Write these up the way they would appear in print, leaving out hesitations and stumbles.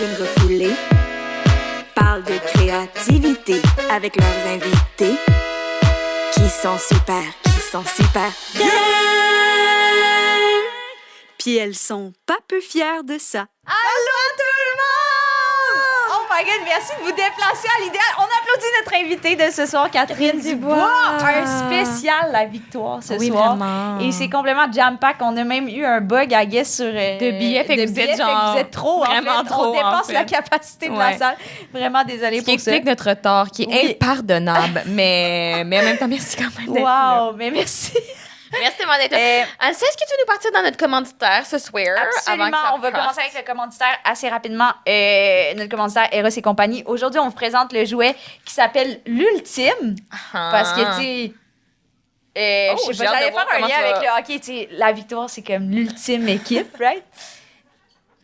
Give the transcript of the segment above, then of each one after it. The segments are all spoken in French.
Catherine Refoulée parle de créativité avec leurs invités qui sont super bien. Puis elles sont pas peu fières de ça. Allô tout le monde! Oh my God, merci de vous déplacer à l'idéal. On applaudit notre invitée de ce soir, Catherine Dubois. Un spécial La Victoire ce soir. Vraiment. Et c'est complètement jam-pack. On a même eu un bug, I guess, sur de billets. Fait que vous êtes genre... Vous êtes trop, vraiment en fait. trop, On dépasse en fait. la capacité de la salle. Vraiment désolée Ce qui pour ça. explique notre retard, qui est Oui. impardonnable. mais en même temps, merci quand même d'être là. Wow, mais merci. Merci tellement d'être là. Est-ce que tu veux nous partir dans notre commanditaire ce soir? Absolument. Avant que ça On va parte? commencer avec le commanditaire assez rapidement. Notre commanditaire Eros et compagnie. Aujourd'hui, on vous présente le jouet qui s'appelle l'Ultime. Parce que, tu sais... je sais j'ai pas, hâte j'allais de voir faire un comment lien ça avec va. le hockey. Tu sais, la victoire, c'est comme l'ultime équipe, right?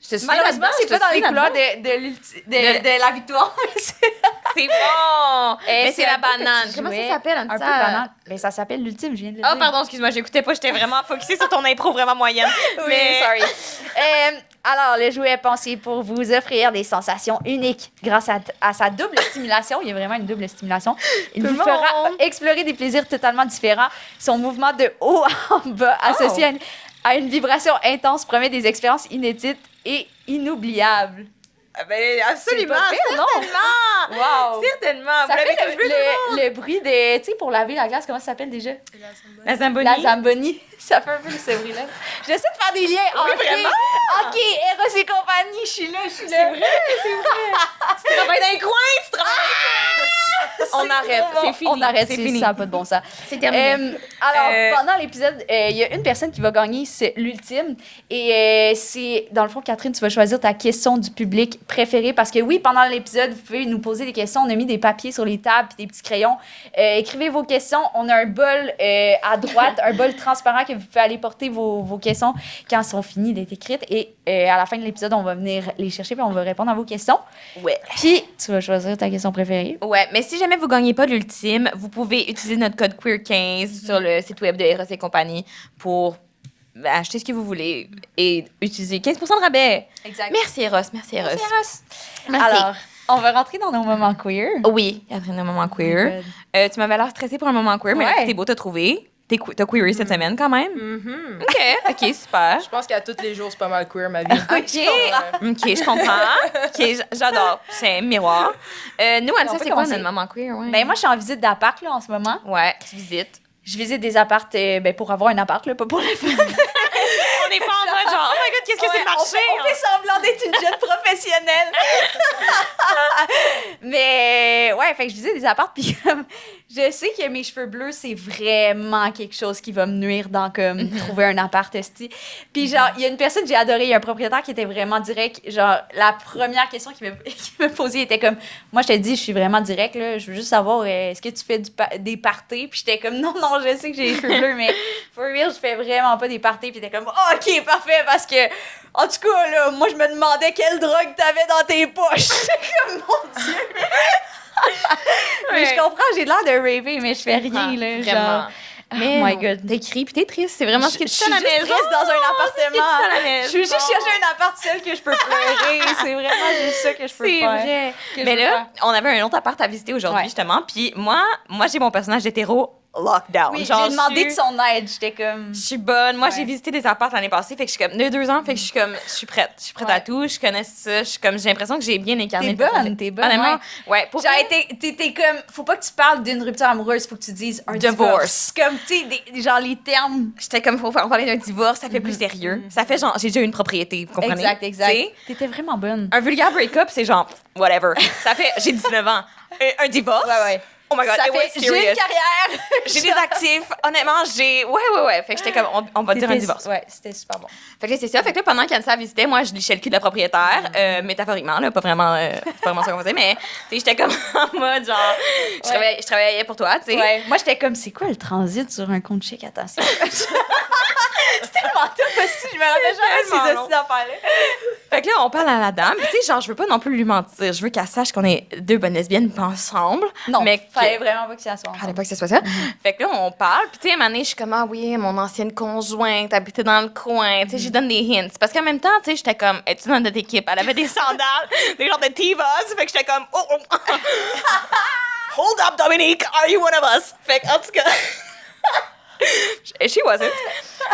Je te suis Malheureusement, là-dedans, c'est je pas te dans suis les couleurs là-dedans. de la victoire. C'est bon! Mais c'est un la beau banane. petit Comment jouet, ça s'appelle, un peu ça? banane. Ben, ça s'appelle l'ultime, je viens de le Oh, dire. pardon, excuse-moi, j'écoutais pas. J'étais vraiment focusée sur ton impro vraiment moyenne. Oui, sorry. Alors, le jouet est pensé pour vous offrir des sensations uniques grâce à sa double stimulation. Il y a vraiment une double stimulation. Il Tout vous le fera monde. explorer des plaisirs totalement différents. Son mouvement de haut en bas associé à une vibration intense promet des expériences inédites et inoubliables. Ben, absolument. C'est pas pire, non? Certainement. Wow! Certainement. Ça Vous l'avez fait tous vu, tout le monde? le bruit des... Tu sais, pour laver la glace, comment ça s'appelle déjà? La Zamboni. La Zamboni. Ça fait un peu ce bruit-là. J'essaie de faire des liens. Oui, OK, vraiment? OK, Eros et compagnie, je suis là. C'est vrai. Tu travailles dans les coins, tu travailles On arrête, c'est fini. On arrête, c'est c'est fini. ça n'a pas de bon sens. C'est terminé. Pendant l'épisode, il y a une personne qui va gagner, c'est l'ultime. Et c'est, dans le fond, Catherine, tu vas choisir ta question du public préférée. Parce que oui, pendant l'épisode, vous pouvez nous poser des questions. On a mis des papiers sur les tables et des petits crayons. Écrivez vos questions. On a un bol à droite, un bol transparent que vous pouvez aller porter vos questions quand elles sont finies d'être écrites. Et à la fin de l'épisode, on va venir les chercher puis on va répondre à vos questions. Ouais. Puis, tu vas choisir ta question préférée. Ouais, mais si jamais vous gagnez pas l'ultime, vous pouvez utiliser notre code QUEER15 sur le site web de Eros et compagnie pour acheter ce que vous voulez et utiliser 15% de rabais. Exact. Merci Eros, merci Eros. Merci, Eros. Merci. Alors, on va rentrer dans nos moments queer. Oui, Catherine, un moment queer. Tu m'avais l'air stressée pour un moment queer, mais Ouais. là, t'es beau te trouver. T'as queeré cette semaine quand même. Mhm. OK, super. Je pense qu'à tous les jours, c'est pas mal queer, ma vie. OK, je comprends. OK, j'adore. C'est un miroir. Nous, On Anissa, peut c'est quoi commencer. notre moment queer? Ouais. Ben, moi, je suis en visite d'appart, là, en ce moment. Ouais, tu visites. Je visite des apparts pour avoir un appart, là, pas pour le fun. On n'est pas en mode genre, oh my God, qu'est-ce que c'est le marché? On fait semblant d'être une jeune professionnelle. Mais, ouais, fait que je visite des apparts, puis comme, je sais que mes cheveux bleus, c'est vraiment quelque chose qui va me nuire dans, comme, trouver un appart, esti. Puis, genre, il y a une personne que j'ai adorée, il y a un propriétaire qui était vraiment direct. Genre, la première question qu'il me posait était comme, moi, je te dis, je suis vraiment direct, là, je veux juste savoir, est-ce que tu fais des parties? Puis j'étais comme, non, je sais que j'ai les cheveux bleus, mais for real, je fais vraiment pas des parties. Puis t'es comme, oh, OK, parfait, parce que, en tout cas, là, moi, je me demandais quelle drogue t'avais dans tes poches. J'étais comme, mon Dieu. Mais je comprends, j'ai l'air de raver, mais je fais rien, là. Vraiment. Genre, Mais oh my non, God. t'es écrit puis t'es triste. C'est vraiment ce que Je tu suis fais à juste la maison. triste dans un appartement. à la maison. Je veux juste chercher un appart seul que je peux pleurer. C'est vraiment juste ça que je peux C'est faire. vrai. Que je Mais peux là, faire. on avait un autre appart à visiter aujourd'hui, Ouais. justement. Puis moi, j'ai mon personnage d'hétéro lockdown. Oui, Genre, j'ai demandé je de suis- son aide. J'étais comme... Je suis bonne. Moi, Ouais. j'ai visité des apparts l'année passée. Fait que je suis comme, de 2 ans. Fait que je suis comme, je suis prête. Je suis prête Ouais. à tout. Je connais ça. Je suis comme, j'ai l'impression que j'ai bien incarné T'es le personnage. bonne, t'es bonne. Honnêtement, ouais. Pour Genre, vrai, t'es comme, faut pas que tu parles d'une rupture amoureuse, faut que tu dises un Divorce. divorce. Comme, tu sais, genre les termes. j'étais comme, faut parler d'un divorce. Ça fait plus sérieux. Ça fait genre, j'ai déjà une propriété. Vous comprenez? Exact. Tu sais, T'étais vraiment bonne. un vulgaire break-up, c'est genre, whatever. Ça fait, j'ai 19 ans. Un divorce? Ouais. Oh my God, Ça it was fait, j'ai serious. une carrière. J'ai des actifs. Honnêtement, j'ai. Ouais. Fait que j'étais comme, on va dire un divorce. Ouais, c'était super bon. Fait que là, c'est ça. Fait que là, pendant qu'Anissa visitait, moi, je lichais le cul de la propriétaire, métaphoriquement, là, pas vraiment ça qu'on faisait, mais, tu sais, j'étais comme en mode, genre, je travaillais pour toi, tu sais. Ouais. Moi, j'étais comme, c'est quoi le transit sur un compte chèque? Attends, c'est tellement tough aussi, je me rappelle jamais tellement ces long. hosties d'affaires-là. Fait que là, on parle à la dame. Tu sais, genre, je veux pas non plus lui mentir. Je veux qu'elle sache qu'on est deux bonnes lesbiennes pas ensemble. Non, mais fallait vraiment pas que ça soit. Fallait pas que ce soit ça. Fait que là, on parle. Puis, tu sais, à un moment donné, je suis comme, ah oui, mon ancienne conjointe habitait dans le coin. Tu sais, je lui donne des hints. Parce qu'en même temps, tu sais, j'étais comme, es-tu dans notre équipe? Elle avait des sandales, des genres de Tevas. Fait que j'étais comme, oh, oh. Hold up, Dominique, are you one of us? Fait que, en tout cas. She wasn't.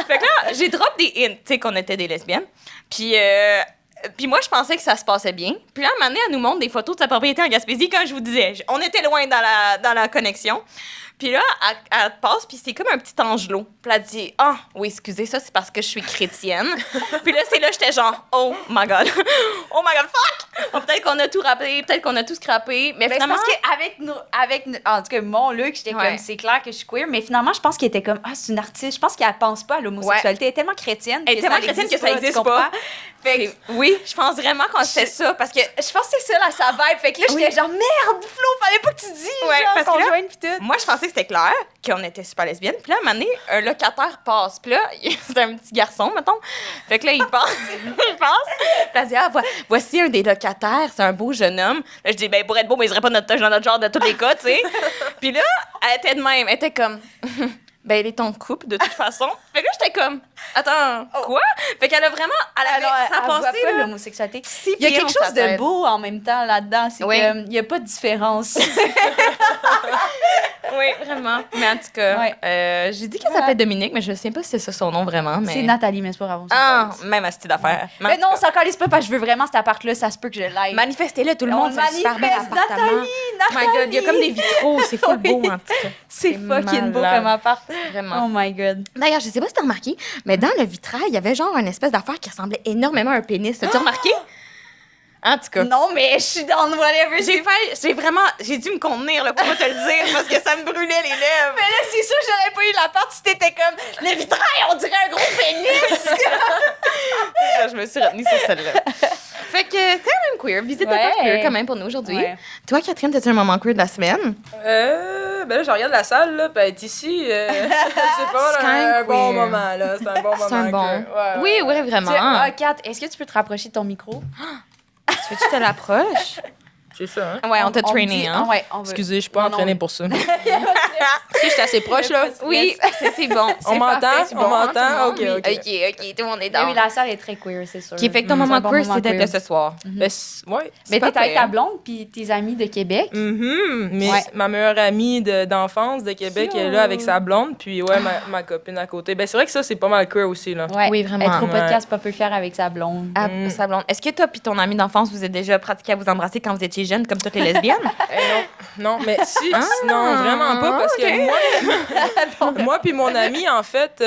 Fait que là, j'ai drop des hints, tu sais, qu'on était des lesbiennes. Puis moi, je pensais que ça se passait bien. Puis là, à un moment donné, elle nous montre des photos de sa propriété en Gaspésie, comme je vous disais. On était loin dans la connexion. Puis là, elle passe, puis c'est comme un petit angelot. Puis elle dit, ah, oui, excusez, ça, c'est parce que je suis chrétienne. Puis là, c'est là, j'étais genre, oh my God. Oh my God, fuck! Oh, peut-être qu'on a tout rappelé, peut-être qu'on a tout scrappé. Mais Mais c'est finalement... parce qu'avec en tout cas, mon Luc, j'étais Ouais. comme, c'est clair que je suis queer, mais finalement, je pense qu'il était comme, ah, c'est une artiste. Je pense qu'elle pense pas à l'homosexualité. Elle est tellement chrétienne. Elle est tellement chrétienne que ça tu existe comprends? pas. Fait que Oui, je pense vraiment qu'on fait ça, parce que... je pense que c'est ça, là, sa vibe. Fait que là, j'étais Oui. genre, merde, Flo, fallait pas que tu dises, Ouais, genre, parce que là, conjointe pis tout. Moi, je pensais que c'était clair, qu'on était super lesbiennes. Puis là, à un moment donné, un locataire passe. Puis là, c'est un petit garçon, mettons. Fait que là, il passe. Il passe. Puis elle dit, ah, voici un des locataires, c'est un beau jeune homme. Là, je dis, ben, pour être beau, mais il serait pas dans notre genre de tous les cas, tu sais. Puis là, elle était de même. Elle était comme, ben, il est ton couple, de toute façon. Fait que là, j'étais comme, attends, quoi? Fait qu'elle a vraiment, elle avait sa elle voit pensée, pas là. l'homosexualité. Six Il y a pieds quelque dans sa chose de tête. beau en même temps là-dedans. C'est Oui. qu'il n'y a pas de différence. Oui, vraiment. Mais en tout cas, Ouais. j'ai dit qu'elle s'appelait Dominique, mais je ne sais pas si c'est ça son nom vraiment. Mais... C'est Nathalie, mais c'est pas grave. Ah, même à cette affaire. Mais non, ça calisse pas parce que je veux vraiment cet appart-là. Ça se peut que je l'aille. Manifestez-le, tout le On monde, c'est un super bel manifeste, appartement. Nathalie, Oh my God, il y a comme des vitraux, c'est full Oui. beau en tout cas. C'est c'est fucking beau malade. comme appart. Vraiment. Oh my God. D'ailleurs, je sais pas si t'as remarqué, mais dans le vitrail, il y avait genre une espèce d'affaire qui ressemblait énormément à un pénis. T'as-tu remarqué? En tout cas. Non, mais je suis dans whatever. J'ai dû me contenir là, pour pas te le dire parce que ça me brûlait les lèvres. Mais là, c'est sûr que j'aurais pas eu l'appart si t'étais comme le vitrail, on dirait un gros pénis. Ça, je me suis retenue sur celle-là. Fait que, quand même queer, visite de Ouais. part queer quand même pour nous aujourd'hui. Ouais. Toi, Catherine, t'as-tu un moment queer de la semaine? Ben là, je regarde la salle, là, puis être ici, c'est pas C'est quand même un bon queer. moment, là. C'est un bon moment. C'est un bon. que- Oui, oui, vraiment. Kat, est-ce que tu peux te rapprocher de ton micro? Tu veux que tu te l'approches? C'est ça, hein. Ouais, on t'a me trainé, dit- hein? Ouais, on veut. Excusez, je suis pas Non, entraînée non. pour ça. Est-ce que j'étais assez proche, là? Oui, c'est bon. On C'est m'entend? parfait, c'est On bon, m'entend? tout le monde, Ok, oui. ok. OK, tout le monde est Mais dans. oui, la salle est très queer, c'est sûr. Qui fait que ton C'est moment un bon queer, moment c'est d'être queer. là ce soir. Ben, ouais. Mais pas t'es avec pire. ta blonde puis tes amis de Québec. Mais Ouais. ma meilleure amie d'enfance de Québec Cute. est là avec sa blonde, puis ouais, ma copine à côté. Ben, c'est vrai que ça, c'est pas mal queer aussi, là. Ouais. Oui, vraiment. Être au Ouais. podcast pas peu fier avec sa blonde. Ah, sa blonde. Est-ce que toi puis ton ami d'enfance, vous êtes déjà pratiqué à vous embrasser quand vous étiez jeunes, comme toutes les lesbiennes? Non, mais si, non, vraiment pas, parce que moi puis mon ami, en fait,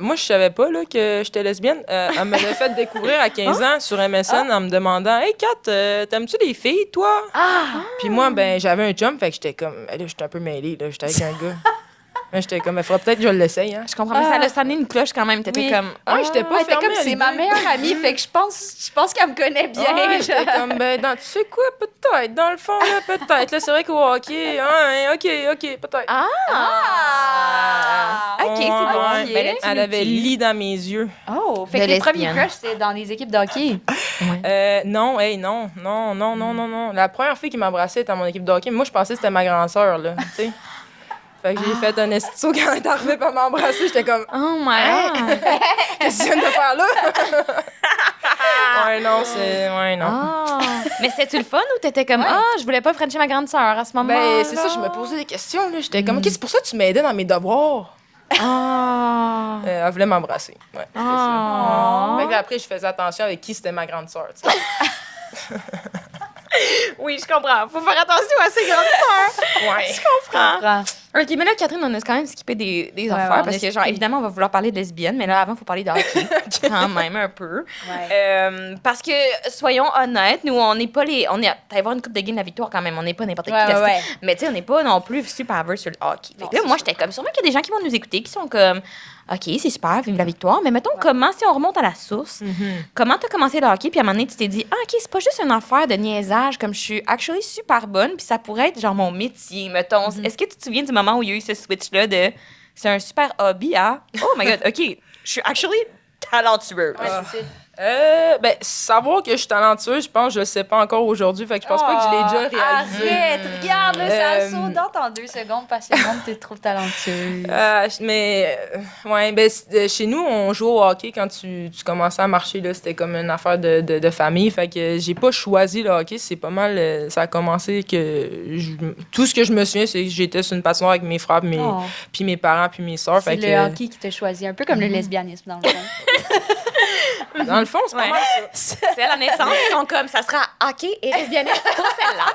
moi, je savais pas là, que j'étais lesbienne. Elle me l'a fait découvrir à 15 ans sur MSN en me demandant « Hey, Kat, t'aimes-tu les filles, toi? » Puis moi, ben j'avais un chum, fait que j'étais comme... Là, j'étais un peu mêlée, là, j'étais avec un gars. Là, j'étais comme, il faudrait peut-être que je l'essaye, hein. Je comprends, mais ça a sonné une cloche quand même. T'étais Oui. comme. Ouais, j'étais pas Ouais, t'es fermée comme à c'est ma l'idée. meilleure amie, fait que je pense qu'elle me connaît bien. Ouais, j'étais comme, ben, tu sais quoi, peut-être, dans le fond, là, peut-être. Là, c'est vrai qu'au hockey, hein, OK, peut-être. Ah! OK, c'est bon. Ouais. Ben, là, tu Elle nous avait dis. lit dans mes yeux. Oh, fait De que les premiers lesbienne. crushs, c'était dans les équipes de hockey. Non, non. La première fille qui m'a embrassée était à mon équipe de hockey. Mais moi, je pensais que c'était ma grande sœur, là, tu sais. Fait que j'ai fait un estiso quand elle est arrivée pour m'embrasser. J'étais comme, Oh my God! qu'est-ce que tu viens de faire là? Ouais, non, c'est. Ouais, non. Ah! Mais c'était-tu le fun ou t'étais comme, ah, je voulais pas frencher ma grande sœur à ce moment-là? Ben, c'est ça, je me posais des questions, là. J'étais comme, OK, c'est pour ça que tu m'aidais dans mes devoirs. Ah! Elle voulait m'embrasser. Ouais, c'est Ah. ça. Fait que là, après, je faisais attention avec qui c'était ma grande sœur, tu sais. Oui, je comprends. Faut faire attention à ses grandes sœurs. Ouais. Comprends. OK, mais là, Catherine, on a quand même skippé des Ouais, affaires on a parce que, genre, skippé. évidemment, on va vouloir parler de lesbienne, mais là, avant, il faut parler de hockey. Quand même, un peu. Ouais. Parce que, soyons honnêtes, nous, on n'est pas les. On est allé voir une coupe de game de la victoire quand même. On n'est pas n'importe qui. Ouais, testé. ouais. Mais, tu sais, on n'est pas non plus super averse sur le hockey. Fait Non, que là, c'est moi, sûr. j'étais comme, sûrement qu'il y a des gens qui vont nous écouter qui sont comme, OK, c'est super, vive la victoire. Mais mettons, comment, si on remonte à la source, comment t'as commencé le hockey, puis à un moment donné, tu t'es dit, ah, OK, c'est pas juste une affaire de niaisage, comme je suis actually super bonne, puis ça pourrait être genre mon métier, mettons. Est-ce que tu te souviens du moment où il y a eu ce switch-là de c'est un super hobby à... Oh my God, OK, je suis actually talentueux. Ouais, c'est ça. Ben, savoir que je suis talentueuse, je pense que je le sais pas encore aujourd'hui, fait que je pense pas que je l'ai déjà réalisé. Arrête, regarde, là, ça saute dans 2 secondes parce que le monde te trouve talentueuse. Ouais, ben, chez nous, on joue au hockey quand tu commençais à marcher, là, c'était comme une affaire de famille, fait que j'ai pas choisi le hockey, c'est pas mal, ça a commencé que tout ce que je me souviens, c'est que j'étais sur une patinoire avec mes frères, puis mes parents, puis mes soeurs. C'est le hockey qui t'a choisi, un peu comme le lesbianisme dans le fond. Dans le fond, c'est pas mal ça. C'est à la naissance, ils sont comme, ça sera hockey et lesbianisme pour celle-là.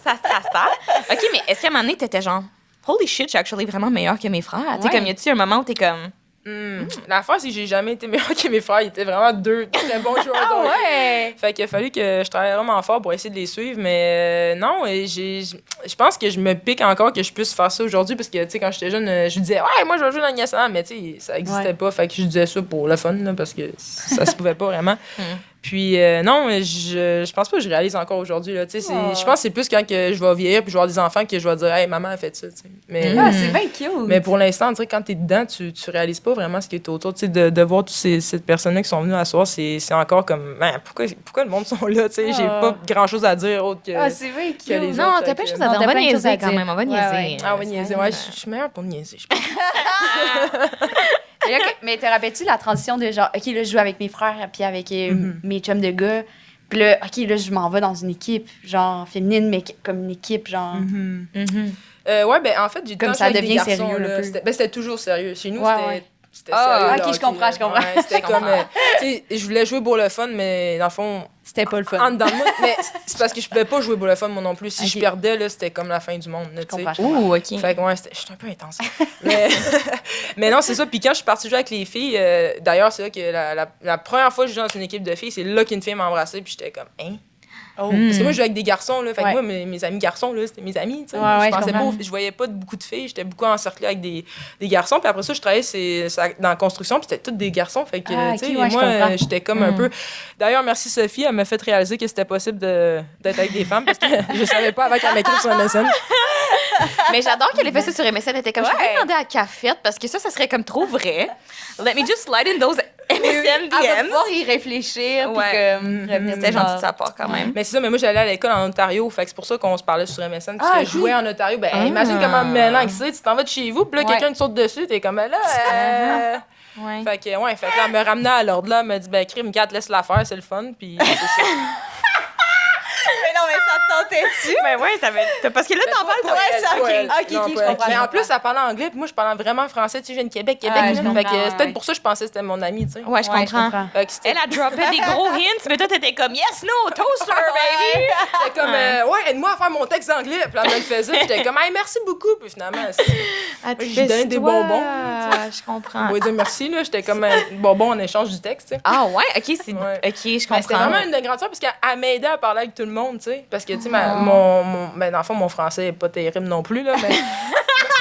Ça sera ça. OK, mais est-ce qu'à un moment donné, t'étais genre, holy shit, je suis actually vraiment meilleure que mes frères? Tu sais, comme, y a-tu un moment où t'es comme... L'affaire, c'est que j'ai jamais été meilleure que mes frères. Ils étaient vraiment 2 très bons joueurs de hockey. Ouais! Fait qu'il a fallu que je travaille vraiment fort pour essayer de les suivre. Mais non, je pense que je me pique encore que je puisse faire ça aujourd'hui. Parce que, tu sais, quand j'étais jeune, je disais, ouais, moi, je vais jouer dans le national. Mais, tu sais, ça existait pas. Fait que je disais ça pour le fun, là, parce que ça se pouvait pas vraiment. Puis non, je pense pas que je réalise encore aujourd'hui. Là, je pense que c'est plus quand que je vais vieillir puis je vais avoir des enfants que je vais dire « Hey, maman a fait ça. » Mais c'est bien cute! mais pour l'instant, quand t'es dedans, tu réalises pas vraiment ce qui est autour. De voir toutes ces personnes-là qui sont venues à soir, c'est encore comme pourquoi le monde sont là? J'ai pas grand-chose à dire autre que, c'est bien cute! que les autres. Non, t'as pas de choses à dire. On va niaiser quand même. On va niaiser. Ah, on va niaiser. Ouais, je suis meilleure pour niaiser, je pense. Mais te rappelles-tu la transition de genre, OK, là, je joue avec mes frères puis avec mes chums de gars. Puis là, OK, là, je m'en vais dans une équipe, genre féminine, mais comme une équipe, genre. Ouais, ben en fait, j'ai Comme tout ça avec devient des garçons, sérieux, là. un peu. C'était toujours sérieux. Chez nous, c'était Ah, sérieux. ok, le je hockey, comprends, là. je comprends. Ouais, c'était Je comme. comprends. Tu sais, je voulais jouer pour le fun, mais dans le fond, C'était pas le fun. en dedans de moi. Mais c'est parce que je pouvais pas jouer pour le fun, moi non plus. Si Ok. je perdais, là, c'était comme la fin du monde. Là, tu sais. comprends. Ouh, OK. Fait que ouais, j'étais un peu intense. mais non, c'est ça. Puis quand je suis partie jouer avec les filles, d'ailleurs, c'est là que la première fois que je joue dans une équipe de filles, c'est là qu'une fille m'a embrassée. Puis j'étais comme, hein? Oh. Parce que moi, je jouais avec des garçons, là. Fait que Ouais. moi, mes amis garçons, là, c'était mes amis, tu sais. Ouais, je je pensais pas, comprends. je voyais pas beaucoup de filles. J'étais beaucoup encerclée avec des garçons. Puis après ça, je travaillais dans la construction, puis c'était tous des garçons. Fait que, Ah, tu sais, ok, ouais, je comprends. moi, j'étais comme un peu... D'ailleurs, merci Sophie, elle m'a fait réaliser que c'était possible d'être avec des femmes, parce que je savais pas avant qu'elle m'écrive sur MSN. Mais j'adore qu'elle ait fait ça sur MSN. Elle était comme, je vais demander à Cafette parce que ça serait comme trop vrai. Let me just slide in those MSN Elle va DMs. pouvoir y réfléchir, puis Ouais. comme revenir C'était plus tard. gentil de sa part quand même. Mais c'est ça, mais moi, j'allais à l'école en Ontario, fait que c'est pour ça qu'on se parlait sur MSN, parce Ah, que je jouais en Ontario. Ben, imagine comment maintenant que c'est, tu t'en vas de chez vous, puis là, quelqu'un te saute dessus, t'es comme, ben là... Ouais. Fait que là, elle me ramenait à l'ordre, là, elle me dit, ben, crime, Kat, laisse la faire, c'est le fun, puis c'est ça. Mais non, mais ça te tentait-tu? Mais ouais, parce que là, t'en parles pour elle, ça, ok. Ok, Non, je pas elle. comprends. Mais en plus, elle parlait anglais, puis moi, je parlais vraiment français, tu sais, je viens de Québec, je là. comprends, Fait que c'est ouais. peut-être pour ça que je pensais que c'était mon ami, tu sais. Ouais, je comprends. Fait que c'était Elle a droppé des gros hints, mais toi, t'étais comme, yes, no, toaster, baby. c'était comme, ouais, aide-moi à faire mon texte d'anglais, puis là, elle me le faisait, puis j'étais comme, hey, merci beaucoup, puis finalement, j'ai donné des bonbons. Je comprends. on va dire merci, là, j'étais comme un bonbon en échange du texte, tu sais. Ah ouais, OK, c'est... Ouais. OK, je Ben, c'était comprends. vraiment une de grande sœur parce qu'elle m'aidait à parler avec tout le monde, tu sais. Parce que, tu sais, ben, dans le fond, mon français n'est pas terrible non plus, là, mais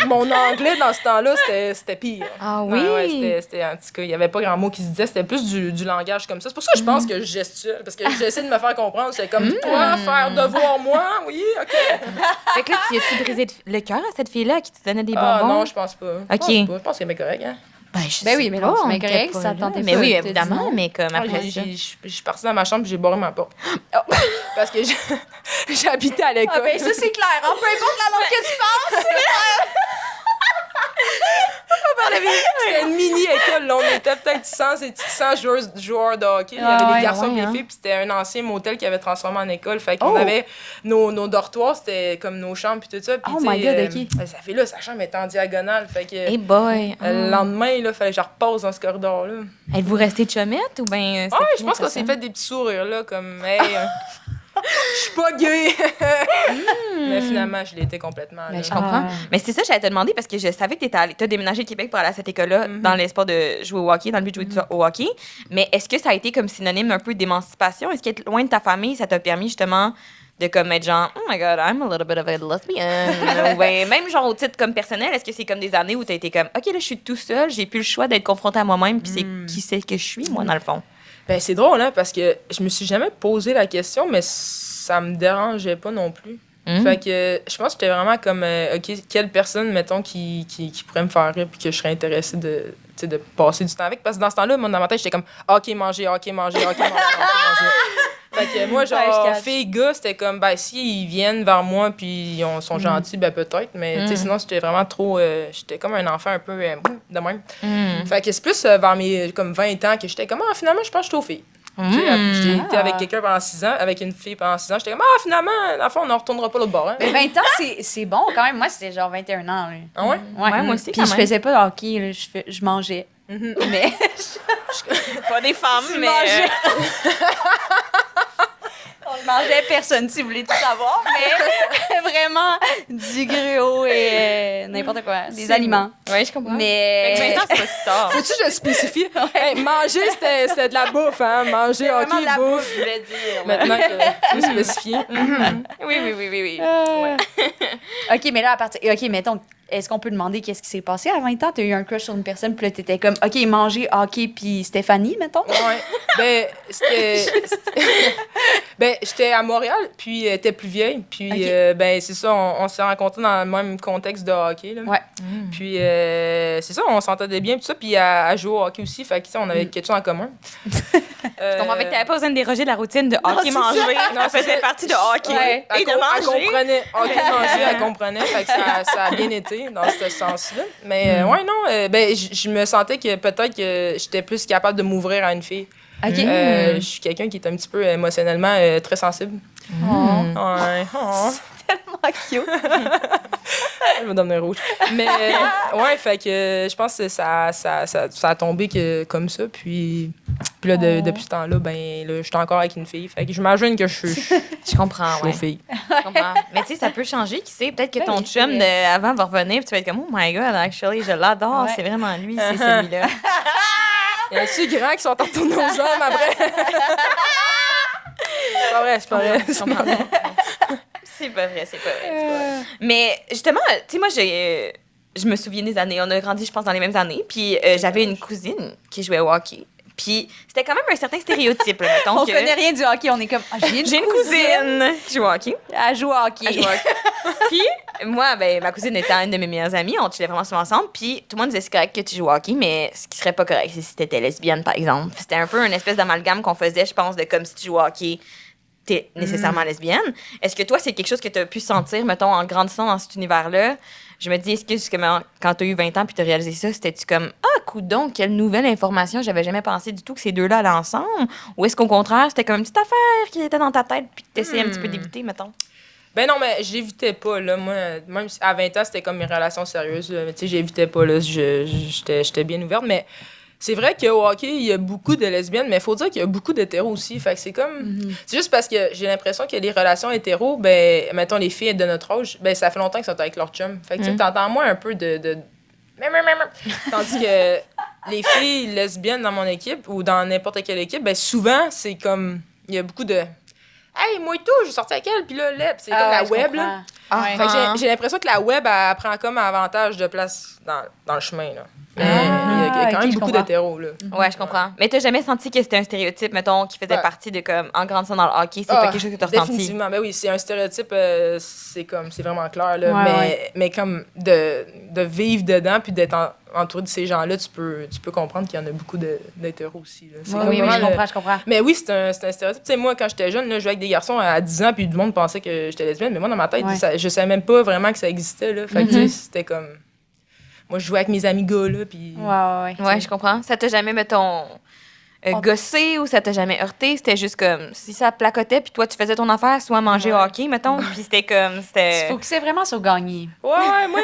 mon anglais, dans ce temps-là, c'était pire. Ah Ouais, oui? ouais, c'était, en tout cas, il n'y avait pas grand mot qui se disait, c'était plus du langage comme ça. C'est pour ça que je pense que je gestuelle, parce que j'essaie de me faire comprendre. C'est comme, toi, faire devoir moi, oui, OK. Fait que là, tu as-tu brisé le cœur à cette fille-là qui te donnait des bonbons? Ah non, je pense pas. OK. Je pense qu'elle est correct, hein. Ben oui, mais non, c'est bien correct, on était ça pas là. tentait Mais pas, oui, t'as dit évidemment, non. mais comme après ça... Je suis partie dans ma chambre et j'ai barré ma porte. Parce que j'habitais à l'école. Ah ben ça, c'est clair. Hein? Peu importe la langue que tu parles, C'était une mini-école, là. On était peut-être 100 joueurs de hockey. Il y avait Ah des ouais, garçons et ouais, des hein. filles, puis c'était un ancien motel qui avait transformé en école. Fait qu'on Oh! avait nos dortoirs, c'était comme nos chambres, puis tout ça. Puis, Oh tu sais, my God, OK. Ça fait là, sa chambre était en diagonale. Fait que Hey boy! le lendemain, il fallait que je repasse dans ce corridor-là. Êtes-vous resté chumette ou bien... Ah, je pense qu'on s'est fait des petits sourires, là, comme, hey, je suis pas gay. Mais finalement, je l'étais complètement. Ben, là. je comprends. Ah. Mais c'est ça, j'allais te demander parce que je savais que t'as déménagé de Québec pour aller à cette école-là dans l'espoir de jouer au hockey, dans le but de jouer au hockey. Mais est-ce que ça a été comme synonyme un peu d'émancipation? Est-ce qu'être loin de ta famille, ça t'a permis justement de comme être genre, oh my god, I'm a little bit of a lesbian? Ou ben, même genre au titre comme personnel, est-ce que c'est comme des années où t'as été comme, OK, là, je suis tout seul, j'ai plus le choix d'être confrontée à moi-même, puis c'est qui c'est que je suis, moi, dans le fond? Ben, c'est drôle, hein, parce que je me suis jamais posé la question, mais ça me dérangeait pas non plus. Fait que je pense que j'étais vraiment comme, OK, quelle personne, mettons, qui pourrait me faire rire puis que je serais intéressée de passer du temps avec. Parce que dans ce temps-là, moi, dans ma tête, j'étais comme, OK, manger. Fait que moi, genre, filles, gars, c'était comme, ben, s'ils viennent vers moi puis ils sont gentils, ben, peut-être. Mais, tu sais, sinon, j'étais vraiment trop. J'étais comme un enfant un peu de même. Fait que c'est plus vers mes comme 20 ans que j'étais comme, finalement, je pense que je suis aux filles. J'ai été avec quelqu'un pendant 6 ans, avec une fille pendant 6 ans. J'étais comme, finalement, dans le fond, on ne retournera pas l'autre bord. Hein. Mais 20 ans, c'est bon quand même. Moi, c'était genre 21 ans. Là. Ah ouais? Ouais, moi aussi. Puis je faisais pas de hockey, là. Je mangeais. Mais. Pas des femmes, Je mais. mangeais. Je mangeais personne, si vous voulez tout savoir, mais vraiment du gruau et n'importe quoi, des aliments. Oui, je comprends. Mais. Fait que 20 ans, c'est pas si tard. Faut-tu que je spécifie? Hey, manger, c'était de la bouffe, hein? Manger, Vraiment OK, de la bouffe. je voulais dire. Maintenant qu'il faut spécifier. Oui. OK, mais là, à partir. OK, mettons, est-ce qu'on peut demander qu'est-ce qui s'est passé à 20 ans? T'as eu un crush sur une personne, puis là, t'étais comme, OK, manger, hockey, puis Stéphanie, mettons? Ouais. Ben, ben, j'étais à Montréal, puis elle était plus vieille. Puis, ben, c'est ça, on s'est rencontrés dans le même contexte de hockey. Là. Ouais. Puis, c'est ça, on s'entendait bien, puis ça. Puis, elle jouait au hockey aussi, fait que, ça, on avait quelque chose en commun. Je comprends que t'avais pas besoin de déroger de la routine de hockey manger. Non, ça faisait partie de hockey. Ouais. Et de manger. Elle comprenait. Hockey manger, elle comprenait. Fait que ça a bien été dans ce sens-là. Mais, ouais, non, ben, je me sentais que peut-être que j'étais plus capable de m'ouvrir à une fille. OK. Je suis quelqu'un qui est un petit peu émotionnellement très sensible. Ouais. Tellement cute. Je vais devenir rouge. Mais ouais, fait que je pense que ça a tombé comme ça. Puis là, depuis ce temps-là, ben là, je suis encore avec une fille. Fait que j'imagine que je suis comprends, aux filles. Je comprends. Mais tu sais, ça peut changer. Qui sait, peut-être que ton chum avant va revenir puis tu vas être comme, oh my God, actually, je l'adore. Ouais. C'est vraiment lui, c'est celui-là. Il y a aussi grands qui sont retournés aux hommes après. C'est pas vrai. C'est pas vrai. Mais justement, tu sais, moi, je me souviens des années. On a grandi, je pense, dans les mêmes années. Puis j'avais une cousine qui jouait au hockey. Puis c'était quand même un certain stéréotype. Là, mettons, On connaît rien du hockey, on est comme, j'ai une cousine qui joue au hockey. Elle joue au hockey. Puis moi, ben, ma cousine étant une de mes meilleures amies, on chillait vraiment souvent ensemble. Puis tout le monde disait c'est correct que tu joues au hockey, mais ce qui serait pas correct, c'est si t'étais lesbienne, par exemple. C'était un peu une espèce d'amalgame qu'on faisait, je pense, de comme si tu joues au hockey, t'es nécessairement lesbienne. Est-ce que toi, c'est quelque chose que t'as pu sentir, mettons, en grandissant dans cet univers-là? Je me dis, est-ce que justement, quand t'as eu 20 ans puis t'as réalisé ça, c'était-tu comme, coudonc, quelle nouvelle information, j'avais jamais pensé du tout que ces deux-là allaient ensemble? Ou est-ce qu'au contraire, c'était comme une petite affaire qui était dans ta tête puis que t'essayais un petit peu d'éviter, mettons? Ben non, mais j'évitais pas, là. Moi, même à 20 ans, c'était comme mes relations sérieuses. Tu sais, j'évitais pas, là. J'étais bien ouverte, mais c'est vrai qu'au hockey, il y a beaucoup de lesbiennes, mais il faut dire qu'il y a beaucoup d'hétéros aussi. Fait que c'est comme... C'est juste parce que j'ai l'impression que les relations hétéros, ben, mettons, les filles de notre âge, ben, ça fait longtemps qu'ils sont avec leur chum. Fait que tu t'entends moins un peu de... Tandis que les filles lesbiennes dans mon équipe ou dans n'importe quelle équipe, ben, souvent, c'est comme... Il y a beaucoup de... Hey, moi et tout, j'ai sorti avec elle, puis là, c'est comme la web, là. Fait que j'ai l'impression que la web, elle prend comme avantage de place dans le chemin, là. Mais il y a quand même beaucoup d'hétéros, là. Ouais, je comprends. Mais t'as jamais senti que c'était un stéréotype, mettons, qui faisait partie de comme, en grandissant dans le hockey, c'est pas quelque chose que t'as ressenti? Définitivement, ben oui, c'est un stéréotype, c'est vraiment clair, là. Ouais, mais comme de vivre dedans, puis d'être entouré de ces gens-là, tu peux comprendre qu'il y en a beaucoup d'hétéros aussi, là. Oui, je comprends. Mais oui, c'est un stéréotype. Tu sais, moi, quand j'étais jeune, là, je jouais avec des garçons à 10 ans, puis tout le monde pensait que j'étais lesbienne, mais moi, dans ma tête, je savais même pas vraiment que ça existait, là. Fait que, tu sais, c'était comme... Moi, je jouais avec mes amis gars, là, puis... Ouais, je comprends. Ça t'a jamais, mettons, gossé ou ça t'a jamais heurté? C'était juste comme, si ça placotait, puis toi, tu faisais ton affaire, soit manger au hockey, mettons, puis c'était comme... Il faut que c'est vraiment sur gagner. Ouais, moi...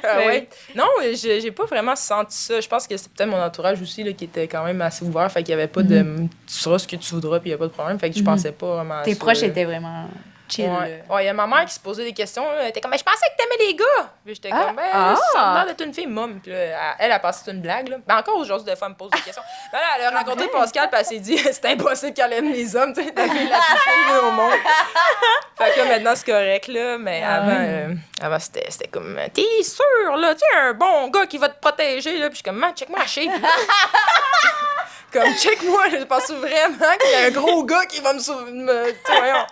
ouais. Non, j'ai pas vraiment senti ça. Je pense que c'est peut-être mon entourage aussi, là, qui était quand même assez ouvert, fait qu'il y avait pas de... Tu seras ce que tu voudras, puis il y a pas de problème, fait que je pensais pas vraiment à Tes ça, proches là. étaient vraiment... chill. Ouais, il y a ma mère qui se posait des questions. Elle était comme, mais je pensais que t'aimais les gars. Puis j'étais comme, ça a l'air d'être une fille môme. Puis là, elle a pensé que c'était une blague. Là. Ben, encore aujourd'hui, des fois, elle me pose des questions. Ben là, elle a rencontré Pascal, puis elle s'est dit, c'est impossible qu'elle aime les hommes. Tu sais, la fille la plus fine au monde. Fait que là, maintenant, c'est correct, là. Mais avant c'était comme, t'es sûr, là, tu sais, un bon gars qui va te protéger, là. Puis je suis comme, man, check-moi la shape. Comme, check-moi, je pense vraiment qu'il y a un gros gars qui va me... tu sais, voyons.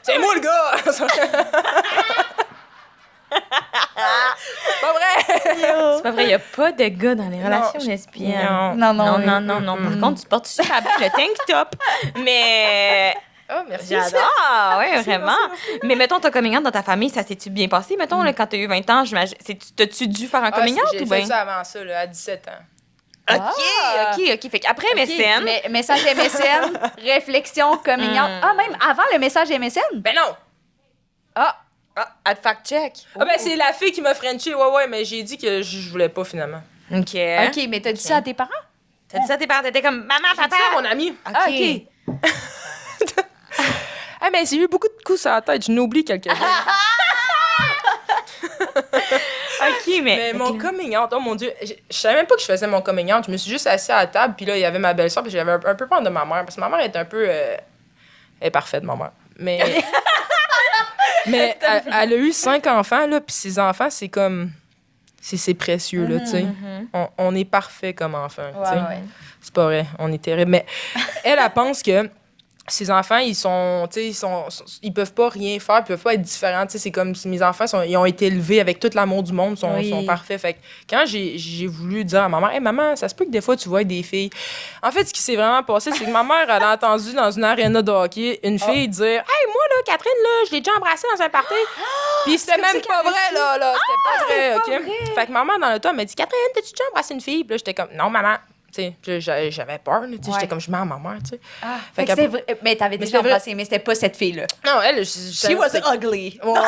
C'est moi, le gars! Pas vrai! C'est pas vrai, il n'y a pas de gars dans les relations lesbiennes. Non. Par contre, tu portes super bien le tank top. Mais... Oh, merci. J'adore, ouais, vraiment. Mais mettons, ton coming out dans ta famille, ça s'est-tu bien passé? Mettons, là, quand t'as eu 20 ans, j'imagine, t'as-tu dû faire un coming out J'ai ou fait bien? ça avant ça, là, à 17 ans. OK. Fait qu'après MSN... Mais message MSN, réflexion, coming out. Ah, même avant le message MSN? Ben non! Ah, à te fact-check. Ah ben c'est la fille qui m'a frenché, ouais, mais j'ai dit que je voulais pas, finalement. OK. OK, mais t'as dit ça à tes parents? T'as dit ça à tes parents? T'étais comme, maman, J'ai papa. dit ça à mon ami. Ah, OK. Ah, mais j'ai eu beaucoup de coups sur la tête, je n'oublie quelques-uns. OK, Mais mon coming out, oh mon Dieu, je savais même pas que je faisais mon coming out. Je me suis juste assise à la table, puis là, il y avait ma belle-sœur, puis j'avais un peu peur de ma mère, parce que ma mère est un peu... Elle est parfaite, ma mère. Mais elle a eu 5 enfants, là, puis ses enfants, c'est comme... C'est précieux, là, tu sais. On est parfait comme enfant, tu sais. Ouais. C'est pas vrai, on est terrible. Mais elle pense que ses enfants, ils sont, tu sais, ils peuvent pas rien faire, ils peuvent pas être différents. Tu sais, c'est comme si mes enfants, ils ont été élevés avec tout l'amour du monde, sont parfaits. Fait que quand j'ai voulu dire à ma mère, hey, maman, ça se peut que des fois tu vois des filles. En fait, ce qui s'est vraiment passé, c'est que ma mère, elle a entendu dans une aréna de hockey une fille dire, hey, moi, là, Catherine, là, je l'ai déjà embrassée dans un party. Puis c'était même pas vrai, là. C'était pas vrai, OK? Fait que maman, dans le temps, elle m'a dit, Catherine, t'as-tu déjà embrassé une fille? Puis là, j'étais comme, non, maman. J'avais peur, là, j'étais comme je mens à ma mère, tu sais. Ah, fait que vrai. Mais t'avais déjà embrassé, mais c'était pas cette fille-là. Non, elle, She was ugly. Ouais.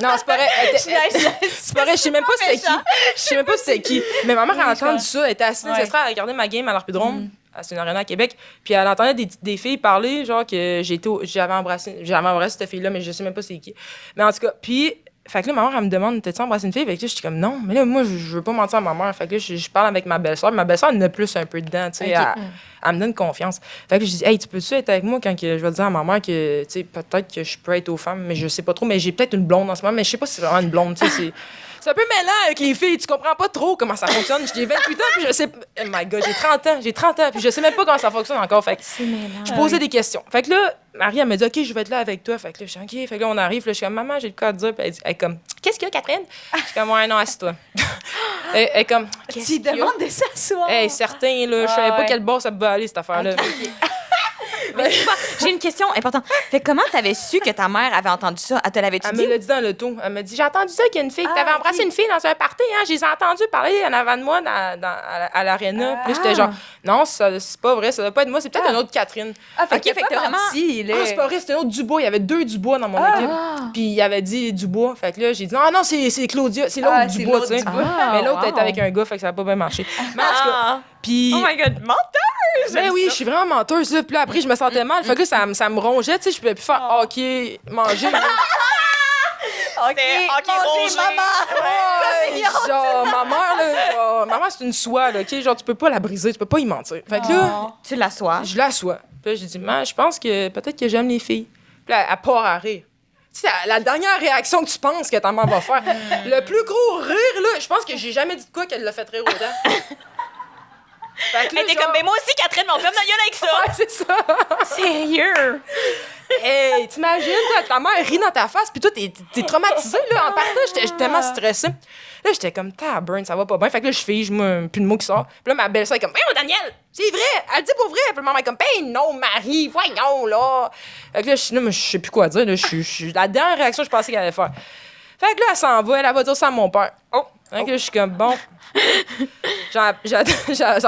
Non, c'est pas vrai. C'est pas vrai, je sais même pas c'était qui. Je sais même pas c'était qui. Mais ma mère a entendu ça, elle était assise dans sa à regarder ma game à l'Arpidrome. C'est une arena à Québec. Puis elle entendait des filles parler, genre que j'avais embrassé cette fille-là, mais je sais même pas c'est qui. Mais en tout cas, puis... Fait que là, ma mère, elle me demande, t'as-tu embrassé une fille? Fait que là, j'étais comme, non. Mais là, moi, je veux pas mentir à ma mère. Fait que là, je parle avec ma belle-sœur. Ma belle-sœur, elle en a plus un peu dedans, tu sais. Elle me donne confiance. Fait que je dis, hey, tu peux-tu être avec moi quand je vais dire à ma mère que, tu sais, peut-être que je peux être aux femmes, mais je sais pas trop. Mais j'ai peut-être une blonde en ce moment, mais je sais pas si c'est vraiment une blonde, tu sais. C'est un peu mêlant avec les filles. Tu comprends pas trop comment ça fonctionne. J'ai 28 ans, puis je sais... Oh my God, j'ai 30 ans, puis je sais même pas comment ça fonctionne encore. Fait que je posais des questions. Fait que là, Marie, elle me dit, OK, je vais être là avec toi. Fait que là, je suis OK. Fait que là, on arrive. Là, je suis comme, maman, j'ai le cas à te dire. Puis elle est comme, qu'est-ce qu'il y a, Catherine? Je suis comme, ouais, non, assieds-toi. Elle est comme, qu'est-ce qu'il y a? Tu demandes de s'asseoir. Hey, certain, là. Je savais pas quel bord ça pouvait aller, cette affaire-là. Mais j'ai une question importante. Fait que comment t'avais su que ta mère avait entendu ça? Elle te l'avait-tu Elle dit? me l'a dit dans l'auto. Elle m'a dit, j'ai entendu ça qu'il y a une fille, que t'avais embrassé une fille dans un party, hein. Je les ai entendu parler en avant de moi à l'aréna. Puis là, j'étais genre, non, c'est pas vrai, ça doit pas être moi, c'est peut-être une autre Catherine. Ah, fait OK, fait que t'as vraiment... C'est pas vrai, c'était un autre Dubois. Il y avait 2 Dubois dans mon équipe. Puis il avait dit Dubois. Fait que là, j'ai dit, non, c'est Claudia, c'est l'autre Dubois, tu sais. Mais l'autre était avec un gars, fait que ça a pas bien marché. Mais en tout cas, puis... Oh my God, menteuse! Ben oui, je suis vraiment menteuse, là. Puis là, après, je me sentais mal. Fait que là, ça me rongeait, tu sais. Je pouvais plus faire hockey, manger. OK, rongé. Ouais, genre, ma mère, là, genre, ma mère, c'est une soie, là, OK? Genre, tu peux pas la briser, tu peux pas y mentir. Fait que là, Tu l'assois. je l'assois. Puis là, j'ai dit, je pense que peut-être que j'aime les filles. Puis là, elle part à rire. Tu sais, la dernière réaction que tu penses que ta mère va faire. Le plus gros rire, là, je pense que j'ai jamais dit de quoi qu'elle l'a fait rire autant. Fait que là, Elle était comme, ben moi aussi, Catherine, mon ferme la gueule avec ça. Ouais, c'est ça. Sérieux? Hey, t'imagines, toi, ta mère rit dans ta face, puis toi, t'es traumatisée, là, en partant. J'étais tellement stressée. Là, j'étais comme, taburn, ça va pas bien. Fait que là, je fige, moi, plus de mots qui sort. Puis là, ma belle-sœur est comme, voyons, Daniel, c'est vrai, elle dit pour vrai. Puis maman est comme, ben non, Marie, voyons, là. Fait que là, je sais plus quoi dire, là. La dernière réaction que je pensais qu'elle allait faire. Fait que là, elle s'en va, elle va dire ça à mon père. Oh! Fait que là, je suis comme, bon. Ça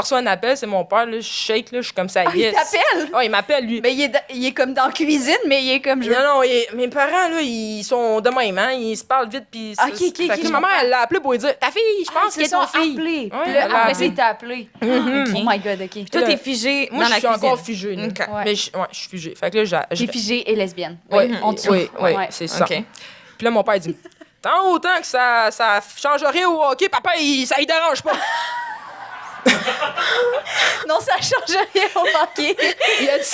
reçoit un appel, c'est mon père, là, je shake, là, je suis comme ça. Il t'appelle? Ouais, il m'appelle, lui. Mais il est comme dans la cuisine, mais il est comme... Non, mes parents, là, ils sont de même, hein, ils se parlent vite, puis... OK, fait que maman, elle l'a appelé pour lui dire, ta fille, je pense que c'est ton fille. Appelé. Ouais, Puis là, elle l'a après, appelé. c'est t'a appelé. Oh my God, OK. Toi, t'es figée Moi, dans je la suis cuisine. encore figée, là. OK. Mais je suis figée. Fait que là, J'ai figé et lesbienne. Oui, En dessous. oui, Ouais. c'est ça. OK. Puis là, mon père dit, tant autant que ça change rien au hockey, papa, ça y dérange pas. Non, ça change rien au hockey. Il a dit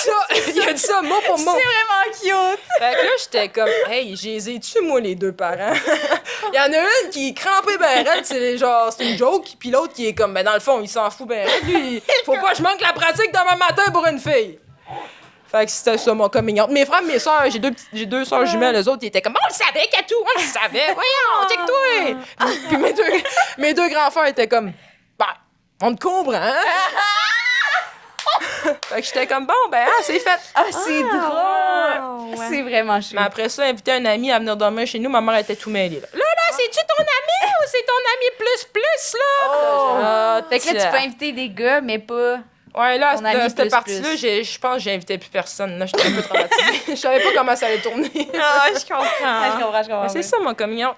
ça mot pour mot. C'est vraiment cute. Fait que là, j'étais comme, hey, j'ai les ai tués, moi, les deux parents. Il y en a une qui est crampée ben raide, c'est une joke, puis l'autre qui est comme, ben dans le fond, il s'en fout ben raide. Lui, faut pas que je manque la pratique demain matin pour une fille. Fait que c'était ça, mon coming out. Mes frères, mes soeurs, j'ai deux soeurs jumelles, les autres, ils étaient comme, on le savait, Katou, on le savait, voyons, check-toi. Puis mes deux grands frères étaient comme, ben, on te comprend, hein? Fait que j'étais comme, bon, ben, c'est fait. Ah, c'est drôle. ouais. C'est vraiment chou. Mais après ça, inviter un ami à venir dormir chez nous, ma mère était tout mêlée. Là, c'est-tu ton ami ou c'est ton ami plus, là? Fait que là, tu peux inviter des gars, mais pas... Ouais, là, ton ami dans cette plus, partie-là, plus. je pense que j'invitais plus personne. Là, j'étais un peu traumatisée. Je savais pas comment ça allait tourner. Ah, je comprends. Je comprends. Mais c'est ça, mon coming out.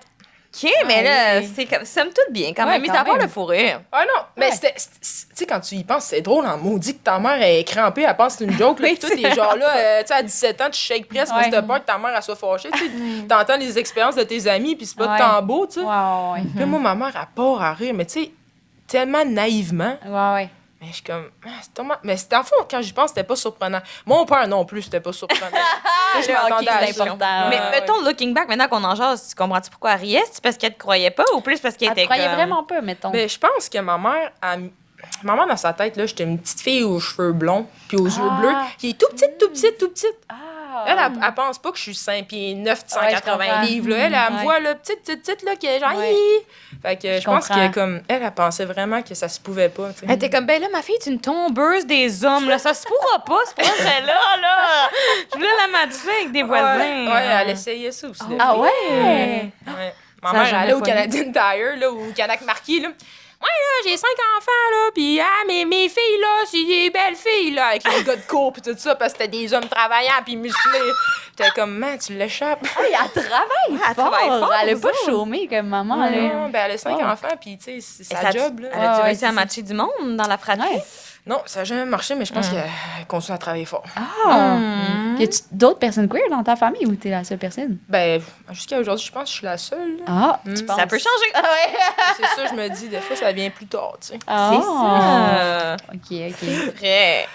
OK, mais là, oui. c'est comme, somme toute bien quand Ouais, même. Mais quand ça va même. le fou rire. Ah non, mais Ouais. tu sais, quand tu y penses, c'est drôle en maudit que ta mère est crampée, elle pense que c'est une joke. Là, Oui, pis toi, t'es genre là, tu sais, à 17 ans, tu shakes presque parce que t'as peur que ta mère, elle soit fâchée. Tu sais, t'entends les expériences de tes amis, puis c'est pas Ouais. de temps beau, tu sais. Ouais. Puis là, moi, ma mère, elle part à rire, mais tu sais, tellement naïvement. Ouais. Mais je suis comme, c'est tellement... Mais c'était en fond, quand j'y pense, c'était pas surprenant. Mon père non plus, c'était pas surprenant. Tu sais, je m'attendais à c'est ça. important. Mais Ouais, mettons, looking back, maintenant qu'on en jase, tu comprends-tu pourquoi elle riait? C'est parce qu'elle te croyait pas ou plus parce qu'elle Elle te était croyait comme... vraiment pas, mettons. Mais je pense que ma mère, dans sa tête, là, j'étais une petite fille aux cheveux blonds puis aux yeux bleus, qui est tout petite. Ah. Elle pense pas que je suis 5 pieds 9, Ouais, je 180 comprends. livres. Là. Elle me Ouais. voit, là, petite, là, qui est genre... Ouais. Hi! Fait que je pense comprends. que, comme, elle pensait vraiment que ça se pouvait pas, tu sais. Elle était comme, ben là, ma fille est une tombeuse des hommes, là. Ça se pourra pas, ce projet-là, là. Je voulais la matcher avec des voisins. Ouais, elle essayait ça aussi. des Ah fois. ouais? Ouais. Ma Ça, mère, j'en ai elle allait au pas vu. Canadian Tire, là, ou au Canac Marquis, là. Ouais, là, j'ai 5 enfants, là, pis mes filles, là, c'est des belles filles, là, avec les gars de cours pis tout ça, parce que c'était des hommes travaillants pis musclés. J'étais comme, man, tu l'échappes. Hey, elle travaille Elle travaille fort, Elle a vous pas autres. chômé comme maman, là. Non, ben, elle a 5 Oh. enfants, pis, tu sais, c'est Et sa job, là. Elle a-tu Ouais, réussi c'est à ça. matcher du monde dans la fratrie? Ouais. Non, ça n'a jamais marché, mais je pense qu'elle continue à travailler fort. Ah! Y a-tu d'autres personnes queer dans ta famille ou t'es la seule personne? Ben, jusqu'à aujourd'hui, je pense que je suis la seule. là. Ah! Mm. Tu penses? Ça peut changer. Ah ouais! C'est ça, je me dis, des fois, ça vient plus tard, tu sais. Ah. C'est ça. OK. Vrai.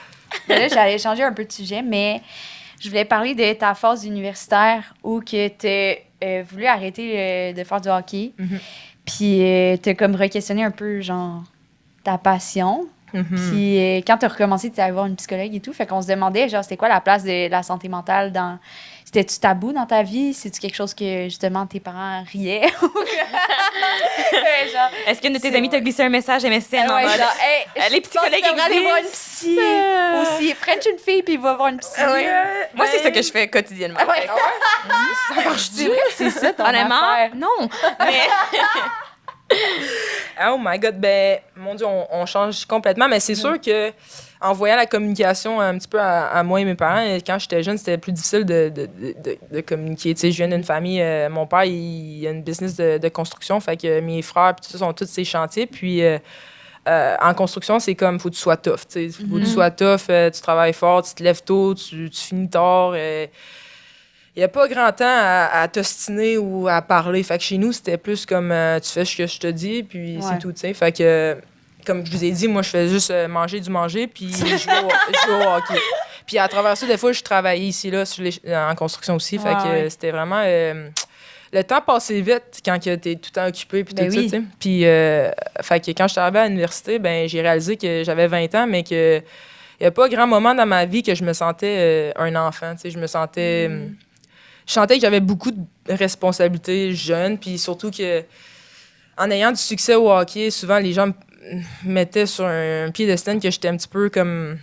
Ben là, j'allais changer un peu de sujet, mais je voulais parler de ta phase universitaire où que t'as voulu arrêter de faire du hockey. Mhm. Puis t'as comme re-questionné un peu, genre, ta passion. Puis quand t'as recommencé, t'es allé voir une psychologue et tout. Fait qu'on se demandait, genre, c'était quoi la place de la santé mentale dans... C'était-tu tabou dans ta vie? C'est-tu quelque chose que, justement, tes parents riaient? Genre, Est-ce qu'une de tes amies t'a glissé un message MSN en ouais, mode... genre, hey, les je pense que psychologues tu devrais aller voir une existent. psy aussi. French une fille, puis va voir une psy. Moi, c'est ça que je fais quotidiennement. Ouais. Ça marche-tu? C'est vrai que c'est ça, ton Honnêtement, affaire. non. Mais... Oh my God, ben, mon Dieu, on change complètement, mais c'est sûr que en voyant la communication un petit peu à moi et mes parents, quand j'étais jeune, c'était plus difficile de communiquer. Tu sais, je viens d'une famille, mon père, il a une business de construction, fait que mes frères, puis tout ça, sont tous ses chantiers, puis en construction, c'est comme, faut que tu sois tough, tu sais, faut que tu sois tough, tu travailles fort, tu te lèves tôt, tu finis tard, il n'y a pas grand temps à t'ostiner ou à parler. Fait que chez nous, c'était plus comme tu fais ce que je te dis, puis Ouais. c'est tout, tu sais. Fait que, comme je vous ai dit, moi, je fais juste manger, puis je joue au hockey. Puis à travers ça, des fois, je travaillais ici, là, en construction aussi. Fait que Ouais. c'était vraiment... le temps passait vite quand t'es tout le temps occupé, puis Ben tout oui. ça, tu sais. Puis, fait que quand je suis arrivée à l'université, ben j'ai réalisé que j'avais 20 ans, mais que il n'y a pas grand moment dans ma vie que je me sentais un enfant, tu sais. Je me sentais... Je sentais que j'avais beaucoup de responsabilités jeune, puis surtout que en ayant du succès au hockey, souvent les gens me mettaient sur un piédestal que j'étais un petit peu comme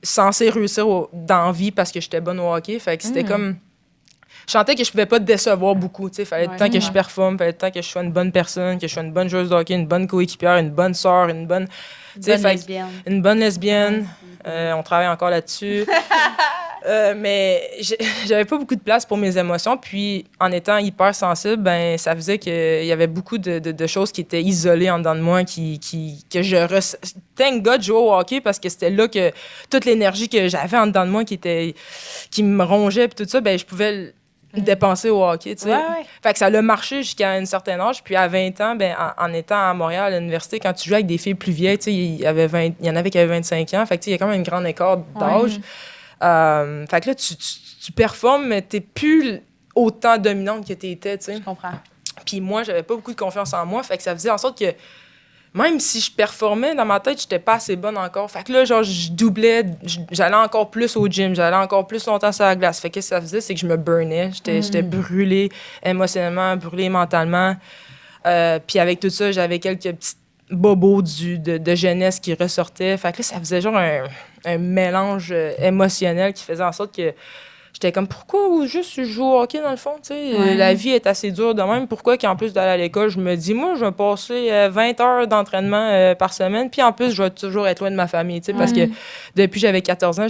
censée réussir dans la vie parce que j'étais bonne au hockey. Fait que c'était comme... Je sentais que je pouvais pas te décevoir beaucoup, tu sais. Fallait le temps que je performe, fallait le temps que je sois une bonne personne, que je sois une bonne joueuse de hockey, une bonne coéquipière, une bonne sœur, une bonne... tu sais, Bonne fait que- lesbienne. Une bonne lesbienne. On travaille encore là-dessus. Mais j'avais pas beaucoup de place pour mes émotions. Puis, en étant hyper sensible, ben, ça faisait qu'il y avait beaucoup de choses qui étaient isolées en dedans de moi, que je ressens. Thank God, je jouais au hockey parce que c'était là que toute l'énergie que j'avais en dedans de moi qui me rongeait, puis tout ça, ben, je pouvais dépenser au hockey, tu sais. Ouais. Fait que ça l'a marché jusqu'à un certain âge. Puis à 20 ans, ben, en étant à Montréal, à l'université, quand tu joues avec des filles plus vieilles, tu sais, il y en avait qui avaient 25 ans. Fait que tu sais, il y a quand même un grand écart d'âge. Fait que là, tu performes, mais t'es plus autant dominante que t'étais, tu sais. Je comprends. Puis moi, j'avais pas beaucoup de confiance en moi. Fait que ça faisait en sorte que même si je performais, dans ma tête, j'étais pas assez bonne encore. Fait que là, genre, je doublais, j'allais encore plus au gym, j'allais encore plus longtemps sur la glace. Fait que ce que ça faisait, c'est que je me burnais. J'étais brûlée émotionnellement, brûlée mentalement. Puis avec tout ça, j'avais quelques petits bobos de jeunesse qui ressortaient. Fait que là, ça faisait genre un mélange émotionnel qui faisait en sorte que j'étais comme, pourquoi juste jouer au hockey dans le fond, tu sais? La vie est assez dure de même. Pourquoi qu'en plus d'aller à l'école, je me dis, moi, je vais passer 20 heures d'entraînement par semaine, puis en plus, je vais toujours être loin de ma famille, tu sais, parce que depuis j'avais 14 ans,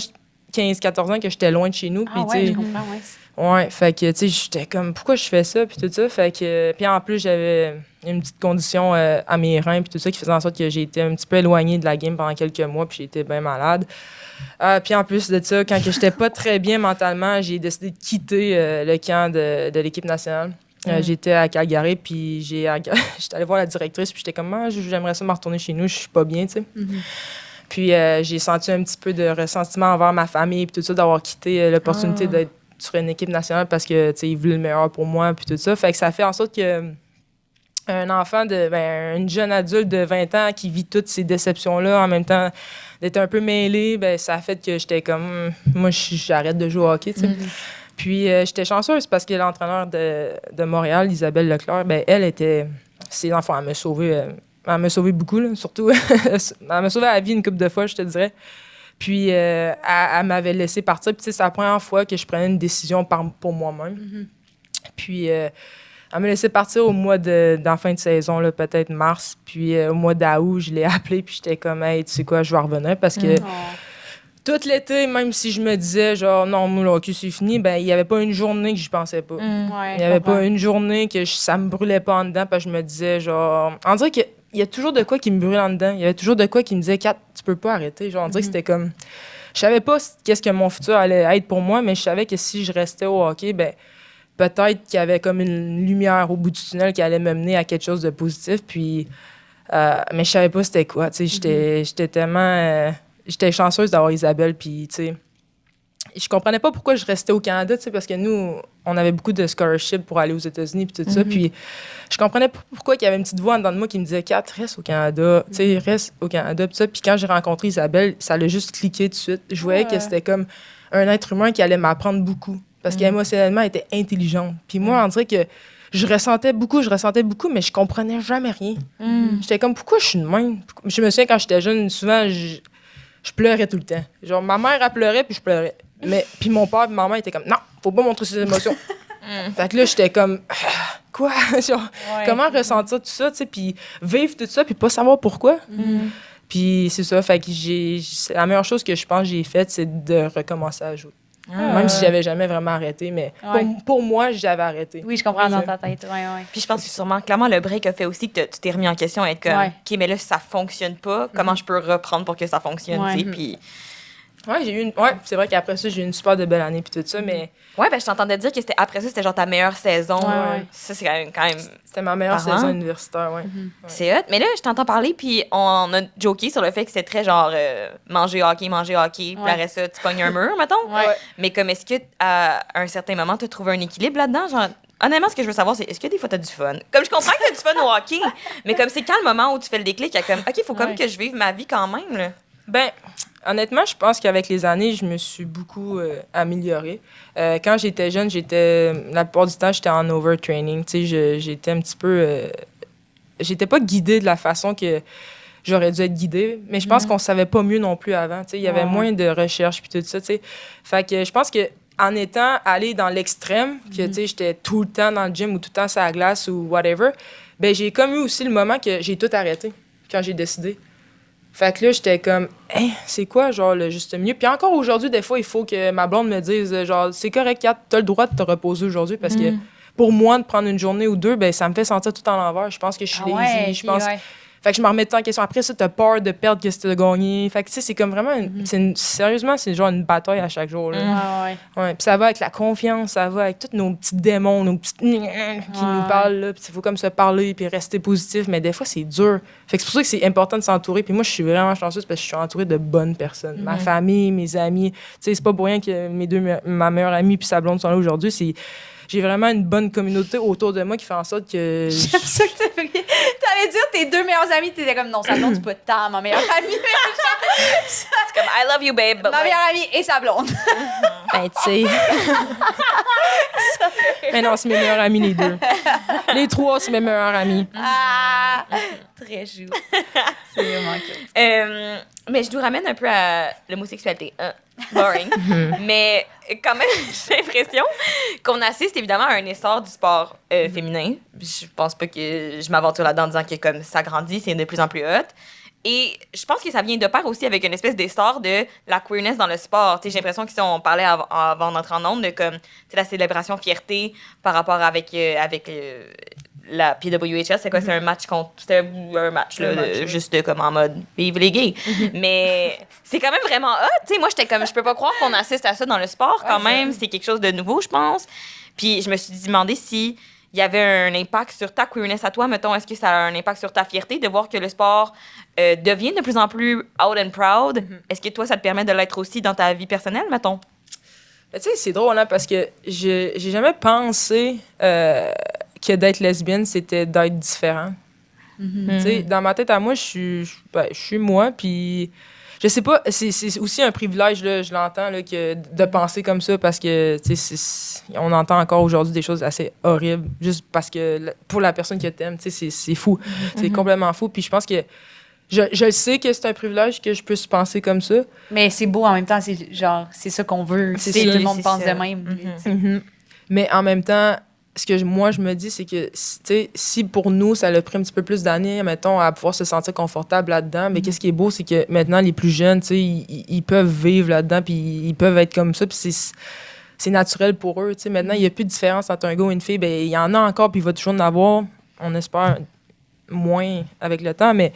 15-14 ans, que j'étais loin de chez nous. Puis, je comprends, ouais, fait que, tu sais, j'étais comme, pourquoi je fais ça, puis tout ça. Fait que, puis en plus, j'avais une petite condition à mes reins, puis tout ça, qui faisait en sorte que j'ai été un petit peu éloignée de la game pendant quelques mois, puis j'ai été bien malade. Puis en plus de ça, quand j'étais pas très bien mentalement, j'ai décidé de quitter le camp de l'équipe nationale. J'étais à Calgary, puis j'étais allée voir la directrice, puis j'étais comme, j'aimerais ça me retourner chez nous, je suis pas bien, tu sais. Puis j'ai senti un petit peu de ressentiment envers ma famille, puis tout ça, d'avoir quitté l'opportunité d'être sur une équipe nationale parce que, tu sais, ils voulaient le meilleur pour moi, puis tout ça. Fait que ça fait en sorte que un enfant, une jeune adulte de 20 ans qui vit toutes ces déceptions-là, en même temps d'être un peu mêlée, ben ça a fait que j'étais comme, moi, j'arrête de jouer au hockey, tu sais. Puis j'étais chanceuse parce que l'entraîneur de Montréal, Isabelle Leclerc, ben elle était, ses enfants, elle m'a sauvé beaucoup, là, surtout. Elle m'a sauvé la vie une couple de fois, je te dirais. Puis, elle m'avait laissé partir. Puis, tu sais, c'est la première fois que je prenais une décision pour moi-même. Puis, elle m'a laissé partir au mois d'en fin de saison, là, peut-être mars. Puis, au mois d'août, je l'ai appelé. Puis, j'étais comme, hey, tu sais quoi, je vais revenir. Parce que tout l'été, même si je me disais, genre, non, moi, le hockey, c'est fini, ben, il n'y avait pas une journée que j'y pensais pas. Il n'y avait pas une journée que ça me brûlait pas en dedans. Parce que je me disais, genre, on dirait qu'il y a toujours de quoi qui me brûle en dedans. Il y avait toujours de quoi qui me disait, Kat, tu peux pas arrêter. Genre, on dirait que c'était comme. Je savais pas qu'est-ce que mon futur allait être pour moi, mais je savais que si je restais au hockey, ben peut-être qu'il y avait comme une lumière au bout du tunnel qui allait me mener à quelque chose de positif. Puis, mais je savais pas c'était quoi. Tu sais, j'étais tellement. J'étais chanceuse d'avoir Isabelle, puis, tu sais. Je comprenais pas pourquoi je restais au Canada, tu sais, parce que nous, on avait beaucoup de scholarships pour aller aux États-Unis, puis tout ça. Puis je comprenais pas pourquoi il y avait une petite voix en dedans de moi qui me disait, Kat, reste au Canada, tu sais, reste au Canada, puis ça. Puis quand j'ai rencontré Isabelle, ça l'a juste cliqué tout de suite. Je voyais que c'était comme un être humain qui allait m'apprendre beaucoup, parce qu'émotionnellement, elle était intelligente. Puis moi, on dirait que je ressentais beaucoup, mais je comprenais jamais rien. J'étais comme, pourquoi je suis de même? Je me souviens, quand j'étais jeune, souvent, je pleurais tout le temps. Genre, ma mère, elle pleurait, puis je pleurais. Mais puis mon père et ma mère étaient comme, non, faut pas montrer ses émotions. Fait que là, j'étais comme, quoi? Genre, comment ressentir tout ça, tu sais, puis vivre tout ça, puis pas savoir pourquoi. Puis c'est ça, fait que la meilleure chose que je pense que j'ai faite, c'est de recommencer à jouer. Même si j'avais jamais vraiment arrêté, mais pour moi, j'avais arrêté. Oui, je comprends dans ta tête. Puis je pense que sûrement, clairement, le break a fait aussi que tu t'es remis en question, être comme, OK, mais là, si ça fonctionne pas, comment je peux reprendre pour que ça fonctionne, tu sais, puis... C'est vrai qu'après ça, j'ai eu une super de belle année puis tout ça, mais... Ouais, ben je t'entendais dire que après ça, c'était genre ta meilleure saison. Ça, c'est quand même... C'était ma meilleure saison universitaire, C'est hot. Mais là, je t'entends parler, puis on a joké sur le fait que c'était très genre manger hockey, puis après ça, tu pognes un mur, mettons. Mais comme est-ce que à un certain moment, tu as trouvé un équilibre là-dedans? Genre, honnêtement, ce que je veux savoir, c'est est-ce que des fois, tu as du fun? Comme je comprends que tu as du fun au hockey, mais comme c'est quand le moment où tu fais le déclic, il y a comme, OK, il faut comme que je vive ma vie quand même, là. Ben, honnêtement, je pense qu'avec les années, je me suis beaucoup améliorée. Quand j'étais jeune, la plupart du temps, j'étais en overtraining. Tu sais, j'étais un petit peu... j'étais pas guidée de la façon que j'aurais dû être guidée, mais je pense qu'on savait pas mieux non plus avant. Tu sais, il y avait moins de recherche puis tout ça, tu sais. Fait que je pense que en étant allée dans l'extrême, que tu sais, j'étais tout le temps dans le gym ou tout le temps sur la glace ou whatever, ben j'ai comme eu aussi le moment que j'ai tout arrêté quand j'ai décidé. Fait que là, j'étais comme, c'est quoi, genre, le juste milieu? Puis encore aujourd'hui, des fois, il faut que ma blonde me dise, genre, c'est correct, Kat, t'as le droit de te reposer aujourd'hui parce que pour moi, de prendre une journée ou deux, ben ça me fait sentir tout en l'envers. Je pense que je suis lazy. Fait que je me remets tout en question. Après ça, t'as peur de perdre ce que tu as gagné. Fait que, tu sais, c'est comme vraiment... sérieusement, c'est genre une bataille à chaque jour. Là. Ouais, puis ça va avec la confiance, ça va avec tous nos petits démons, nos petits... qui nous parlent. Là. Puis il faut comme se parler puis rester positif. Mais des fois, c'est dur. Fait que c'est pour ça que c'est important de s'entourer. Puis moi, je suis vraiment chanceuse parce que je suis entourée de bonnes personnes. Ma famille, mes amis. Tu sais, c'est pas pour rien que ma meilleure amie puis sa blonde sont là aujourd'hui. J'ai vraiment une bonne communauté autour de moi qui fait en sorte que... J'aime ça que t'allais dire tes 2 meilleures amies, t'étais comme non, sa blonde, c'est pas tant ma meilleure amie. C'est comme I love you, babe. Ma meilleure amie et sa blonde. Ben, tu sais. Mais non, c'est mes meilleurs amis, les 2. Les 3, c'est mes meilleurs amis. Ah! Très chou. C'est vraiment cool. Mais je nous ramène un peu à l'homosexualité. Boring. Mais quand même, j'ai l'impression qu'on assiste évidemment à un essor du sport féminin. Je pense pas que je m'aventure là-dedans en disant que comme ça grandit, c'est de plus en plus hot. Et je pense que ça vient de pair aussi avec une espèce d'essor de la queerness dans le sport. J'ai l'impression que si on parlait avant d'entrer en ondes de comme la célébration fierté par rapport avec la PWHL, c'est quoi? C'est un match contre... C'était un match, là, juste comme en mode « vive les gays ». Mais c'est quand même vraiment hot. T'sais, moi, j'étais comme... Je peux pas croire qu'on assiste à ça dans le sport quand même. C'est quelque chose de nouveau, je pense. Puis je me suis demandé si il y avait un impact sur ta queerness à toi, mettons. Est-ce que ça a un impact sur ta fierté de voir que le sport devient de plus en plus out and proud? Est-ce que toi, ça te permet de l'être aussi dans ta vie personnelle, mettons? Tu sais, c'est drôle, hein, parce que j'ai jamais pensé que d'être lesbienne, c'était d'être différent. Tu sais, dans ma tête à moi, je suis moi, puis je sais pas, c'est aussi un privilège, là, je l'entends, là, que de penser comme ça, parce que, tu sais, on entend encore aujourd'hui des choses assez horribles, juste parce que pour la personne que t'aimes, tu sais, c'est fou. C'est complètement fou, puis je pense que je sais que c'est un privilège que je puisse penser comme ça. Mais c'est beau en même temps, c'est ça qu'on veut. C'est tout le monde pense de même. Mais en même temps, ce que moi, je me dis, c'est que, tu sais, si pour nous, ça a pris un petit peu plus d'années, mettons, à pouvoir se sentir confortable là-dedans, mais qu'est-ce qui est beau, c'est que maintenant, les plus jeunes, tu sais, ils peuvent vivre là-dedans, puis ils peuvent être comme ça, puis c'est naturel pour eux, tu sais. Maintenant, il n'y a plus de différence entre un gars et une fille. Ben il y en a encore, puis il va toujours en avoir, on espère, moins avec le temps, mais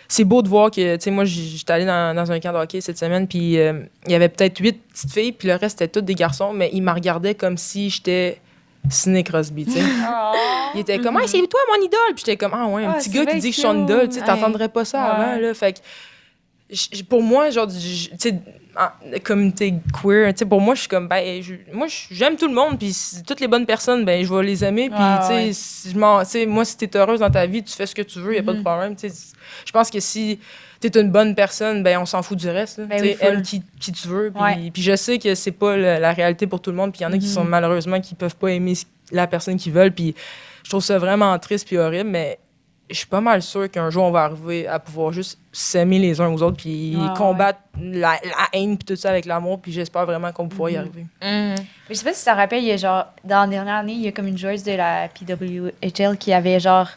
c'est beau de voir que, tu sais, moi, j'étais allée dans un camp de hockey cette semaine, puis il y avait peut-être 8 petites filles, puis le reste, c'était toutes des garçons, mais ils me regardaient comme si j'étais Sidney Crosby, tu sais. Il était comme, hey, c'est toi mon idole! Puis j'étais comme, ah ouais, un petit gars qui dit que je suis son idole, tu sais, t'entendrais pas ça avant, là. Fait que, pour moi, genre, tu sais, la communauté queer, tu sais, pour moi, je suis comme, ben, moi, j'aime tout le monde, puis toutes les bonnes personnes, ben, je vais les aimer, puis, tu sais, moi, si t'es heureuse dans ta vie, tu fais ce que tu veux, y a pas de problème, tu sais. Je pense que si t'es une bonne personne, ben on s'en fout du reste. Ben oui, aime qui tu veux. Puis je sais que c'est pas la réalité pour tout le monde. Puis il y en a qui sont malheureusement qui peuvent pas aimer la personne qu'ils veulent. Puis je trouve ça vraiment triste puis horrible. Mais je suis pas mal sûre qu'un jour on va arriver à pouvoir juste s'aimer les uns aux autres puis combattre la haine puis tout ça avec l'amour. Puis j'espère vraiment qu'on pourra y arriver. Mais je sais pas si ça te rappelle, il y a genre dans la dernière année, il y a comme une joueuse de la PWHL qui avait genre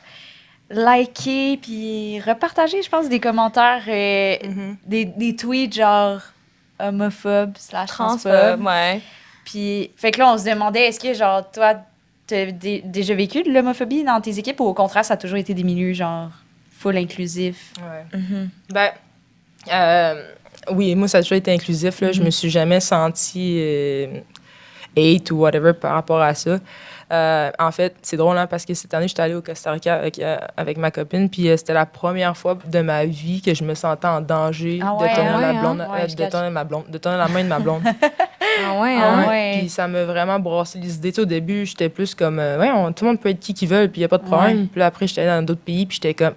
liker puis repartager, je pense, des commentaires, des tweets genre homophobes / transphobes. Ouais. Puis, fait que là, on se demandait, est-ce que, genre, toi, t'as déjà vécu de l'homophobie dans tes équipes ou au contraire, ça a toujours été des milieux, genre, full inclusif? Ouais. Oui, moi, ça a toujours été inclusif, là. Je me suis jamais sentie hate ou whatever par rapport à ça. En fait, c'est drôle, hein, parce que cette année, j'étais allée au Costa Rica avec ma copine, puis c'était la première fois de ma vie que je me sentais en danger de tourner la main de ma blonde. Puis ça m'a vraiment brassé les idées. Au début, j'étais plus comme, tout le monde peut être qui veut, puis il n'y a pas de problème. Puis là, après, j'étais allée dans d'autres pays, puis j'étais comme,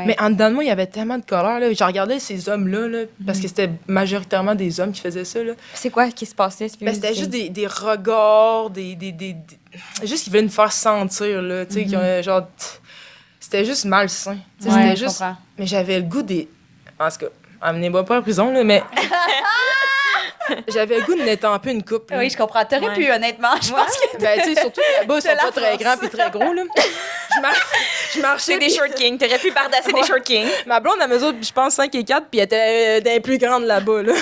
Mais en dedans de moi, il y avait tellement de colère. Là. Je regardais ces hommes-là, là, parce que c'était majoritairement des hommes qui faisaient ça. Là. C'est quoi qui se passait? C'était juste des regards, juste qu'ils voulaient nous faire sentir. Là, genre, c'était juste malsain. C'était juste... Mais j'avais le goût des... En tout cas, amenez-moi pas en prison, là, mais... J'avais le goût de n'étamper une coupe. Là. Oui, je comprends. T'aurais pu, honnêtement. Je pense que... Ben, tu sais, surtout que là-bas, ils sont pas très grands puis très gros, là. Je marchais. C'est des short kings. T'aurais pu bardasser des short kings. Ma blonde, à mesure, je pense 5 et 4, puis elle était des plus grandes là-bas. Là.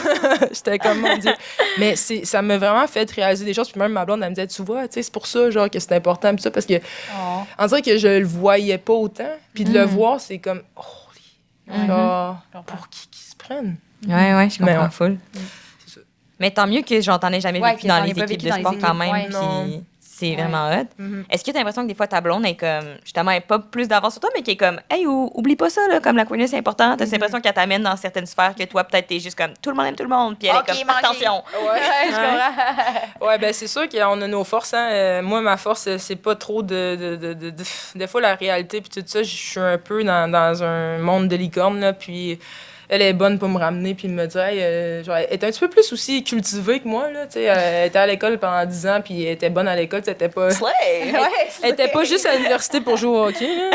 J'étais comme, mon Dieu. Mais ça m'a vraiment fait réaliser des choses. Puis même ma blonde, elle me disait, tu vois, tu sais, c'est pour ça genre, que c'est important. Puis ça, parce que on dirait que je le voyais pas autant. Puis de le voir, c'est comme, genre, pour qui se prennent? Ouais, je comprends full. C'est ça. Mais tant mieux que j'en ai jamais Ouais, vécu que dans t'en les aies pas équipes vécu de dans les sport quand équipes, même. ouais. Non. Puis c'est vraiment hot. Mhm. Est-ce que tu as l'impression que des fois ta blonde est comme, justement, elle est pas plus d'avance sur toi, mais qui est comme, hey, oublie pas ça, là, comme la queerness c'est important. T'as l'impression qu'elle t'amène dans certaines sphères que toi, peut-être, t'es juste comme, tout le monde aime tout le monde. Puis elle Ok, est comme, manger. attention. Ouais, je comprends. Ouais, ben c'est sûr qu'on a nos forces. Hein. Moi, ma force, c'est pas trop des fois, la réalité, puis tout ça, je suis un peu dans un monde de licorne, là, puis elle est bonne pour me ramener, puis me dire, hey, genre, elle est un petit peu plus aussi cultivée que moi, là, tu sais. Elle était à l'école pendant 10 ans, puis elle était bonne à l'école, c'était pas... Slay! Elle était pas juste à l'université pour jouer au hockey, là.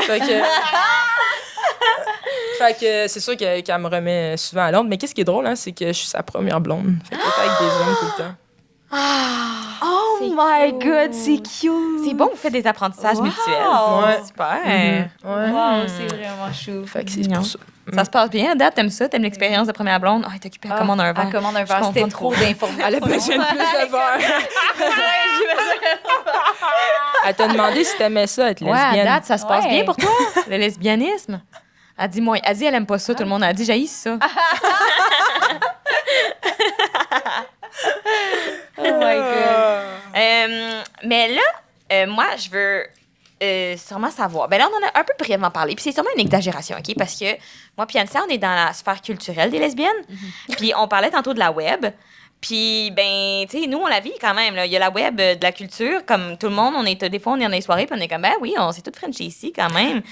Fait que c'est sûr qu'elle me remet souvent à l'ordre. Mais qu'est-ce qui est drôle, hein, c'est que je suis sa première blonde. Fait qu'elle est avec des hommes tout le temps. Oh my God, c'est cute. C'est bon, vous faites des apprentissages Wow. mutuels. Ouais. Super. Ouais. Wow, c'est vraiment chou. Fait que c'est Mignon. pour ça. Ça se passe bien à date, t'aimes ça? T'aimes l'expérience de première blonde? Ah, elle est occupée à commander un verre. Elle commande un Je verre, c'était comprends trop d'informations. Elle a besoin de plus de verre. Elle t'a demandé si t'aimais ça, être Ouais, à lesbienne. date, ça se passe Ouais. bien pour toi, le lesbianisme. Elle dit, moi, elle aime pas ça, tout le monde a dit, j'haïs ça. Oh my God. Mais là, moi, je veux sûrement savoir. Ben là, on en a un peu brièvement parlé, puis c'est sûrement une exagération, OK? Parce que moi puis Anissa, on est dans la sphère culturelle des lesbiennes, puis on parlait tantôt de la web. Puis, ben, tu sais, nous, on la vit quand même. Là. Il y a la web de la culture, comme tout le monde. Des fois, on est dans les soirées, puis on est comme, ben oui, on s'est toutes French ici quand même.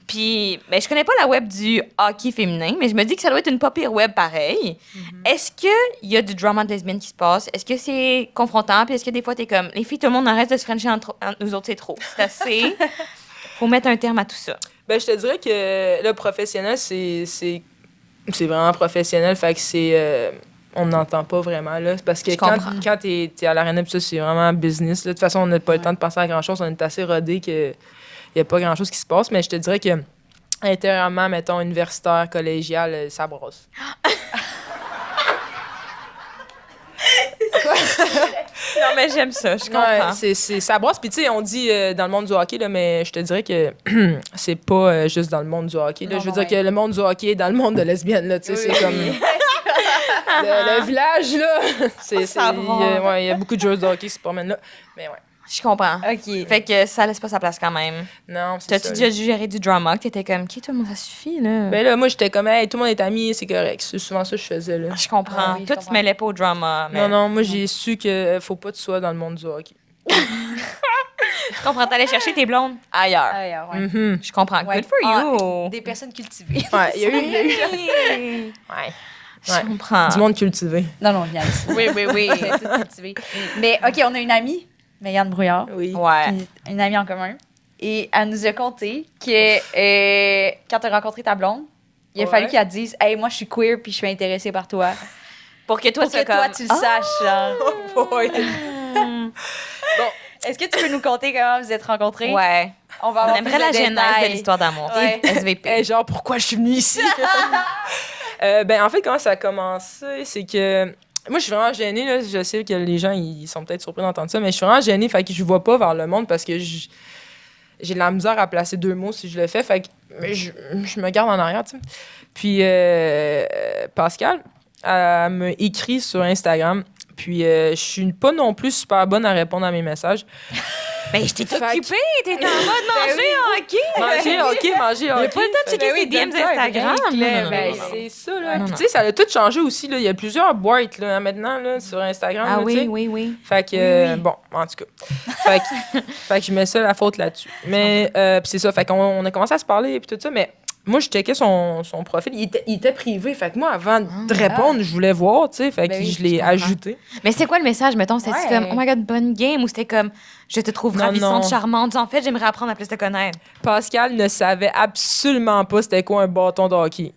Puis, ben, je connais pas la web du hockey féminin, mais je me dis que ça doit être une pas pire web pareil. Est-ce qu'il y a du drama de lesbienne qui se passe? Est-ce que c'est confrontant? Puis, est-ce que des fois, t'es comme, les filles, tout le monde arrête de se Frencher entre nous autres, c'est trop. C'est assez. Faut mettre un terme à tout ça. Ben, je te dirais que le professionnel, c'est vraiment professionnel. Fait que c'est... on n'entend pas vraiment, là. Parce que Je quand comprends. t'es à l'arena, puis ça, c'est vraiment business. Là. De toute façon, on n'a pas le temps de penser à grand-chose. On est assez rodés qu'il n'y a pas grand-chose qui se passe. Mais je te dirais que intérieurement, mettons, universitaire, collégial, ça brosse. Non, mais j'aime ça, je comprends. Ouais, ça brosse. Puis, tu sais, on dit dans le monde du hockey, là, mais je te dirais que c'est pas juste dans le monde du hockey. Là. Non, Je veux non, dire que le monde du hockey est dans le monde de lesbiennes. Là, tu sais, c'est comme... le village, là. Ça brasse. Il y a beaucoup de joueurs de hockey qui se promènent là. Mais ouais. Je comprends. OK. Fait que ça laisse pas sa place quand même. Non, c'est T'as-tu ça. déjà géré du drama que t'étais comme, OK, tout le monde, ça suffit, là? Ben là, moi, j'étais comme, hey, tout le monde est amis, c'est correct. C'est souvent ça que je faisais, là. Je comprends. Ah oui, je Toi, tu comprends. mêlais pas au drama. Mais... Non, moi, j'ai su que faut pas que tu sois dans le monde du hockey. Je comprends. T'allais chercher tes blondes ailleurs. Ailleurs, ouais. Mhm. Je comprends. Ouais. Good for you. Des personnes cultivées. Ouais, il y a eu... Ouais. Je comprends. Du monde cultivé. Non, viens ici. Oui, oui, oui. Vous êtes toutes cultivées. Mais OK, on a une amie, Mégane Brouillard, Oui. Ouais. puis une amie en commun. Et elle nous a conté que quand tu as rencontré ta blonde, il a Ouais. fallu qu'elle te dise « Hey, moi, je suis queer puis je suis intéressée par toi. Pour que » toi, Pour que c'est toi, comme... tu le saches, genre. Oh boy. Est-ce que tu peux nous conter comment vous êtes rencontrés? Ouais. On va On avoir aimerait plus la de genèse détails. de l'histoire d'amour. Ouais. SVP. Hey, genre, pourquoi je suis venue ici? Ben, en fait, comment ça a commencé, c'est que... Moi, je suis vraiment gênée, là. Je sais que les gens, ils sont peut-être surpris d'entendre ça, mais je suis vraiment gênée, fait que je vois pas vers le monde parce que j'ai de la misère à placer 2 mots si je le fais, fait que je me garde en arrière, tu sais. Puis, Pascal, elle m'a écrit sur Instagram, puis je suis pas non plus super bonne à répondre à mes messages. Ben, je t'ai Fait que- occupée. T'es en mode manger hockey. Manger, OK, manger, OK. Il a pas le temps de checker ses DMs Instagram. Non, Ben, non, non. c'est ça, là. Non, Puis, non. tu sais, ça a tout changé aussi, là. Il y a plusieurs boîtes, là, maintenant, là, sur Instagram. Ah là, tu sais. oui, oui, oui. Fait que, bon, en tout cas. Fait que je mets ça la faute là-dessus. Mais, puis c'est ça. Fait qu'on on a commencé à se parler, et tout ça, mais moi, je checkais son profil. Il était privé. Fait que moi, avant de répondre, je voulais voir, tu sais. Fait que Ben oui, je l'ai je comprends. ajouté. Mais c'est quoi le message, mettons? C'était Ouais. comme, oh my god, bonne game, ou c'était comme, je te trouve Non, ravissante, non. charmante. En fait, j'aimerais apprendre à plus te connaître. Pascal ne savait absolument pas c'était quoi un bâton de hockey.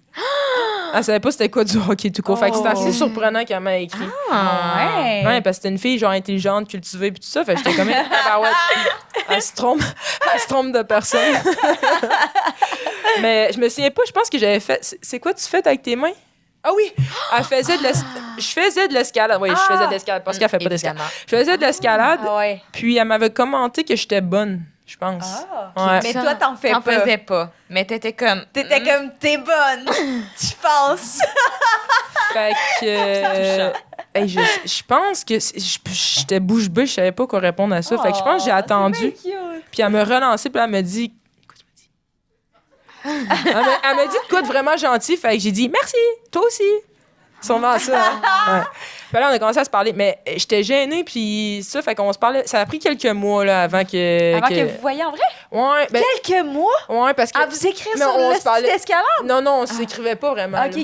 Elle savait pas c'était quoi du hockey tout court. Fait que c'était assez surprenant qu'elle m'a écrit. Ah. Ouais. Ouais, parce que c'était une fille genre intelligente, cultivée puis tout ça. Fait que j'étais comme tabarouette. Elle se trompe de personne. Mais je me souviens pas, je pense que j'avais fait... C'est quoi tu fais avec tes mains? Ah oui! Elle faisait je faisais de l'escalade. Oui, je faisais de l'escalade parce qu'elle fait pas d'escalade. Je faisais de l'escalade, puis elle m'avait commenté que j'étais bonne, je pense. Ouais. Mais toi, t'en fais T'en pas. faisais pas. Mais t'étais comme... T'étais comme, t'es bonne, tu penses. Fait que... hey, je pense que j'étais bouche bée, je savais pas quoi répondre à ça. Fait que je pense que j'ai attendu. Puis elle me relançait, puis elle me dit... elle m'a dit de quoi de vraiment gentil. Fait que j'ai dit merci, toi aussi. Sûrement ça. Hein? Ouais. Puis là, on a commencé à se parler. Mais j'étais gênée, puis ça, fait qu'on se parlait. Ça a pris quelques mois là, avant que. Avant que vous voyiez en vrai? Ouais. Ben, Quelques mois? ouais, parce que. À vous écrire mais sur on le se parlait- site d'escalade? Non, on s'écrivait pas vraiment. OK. là.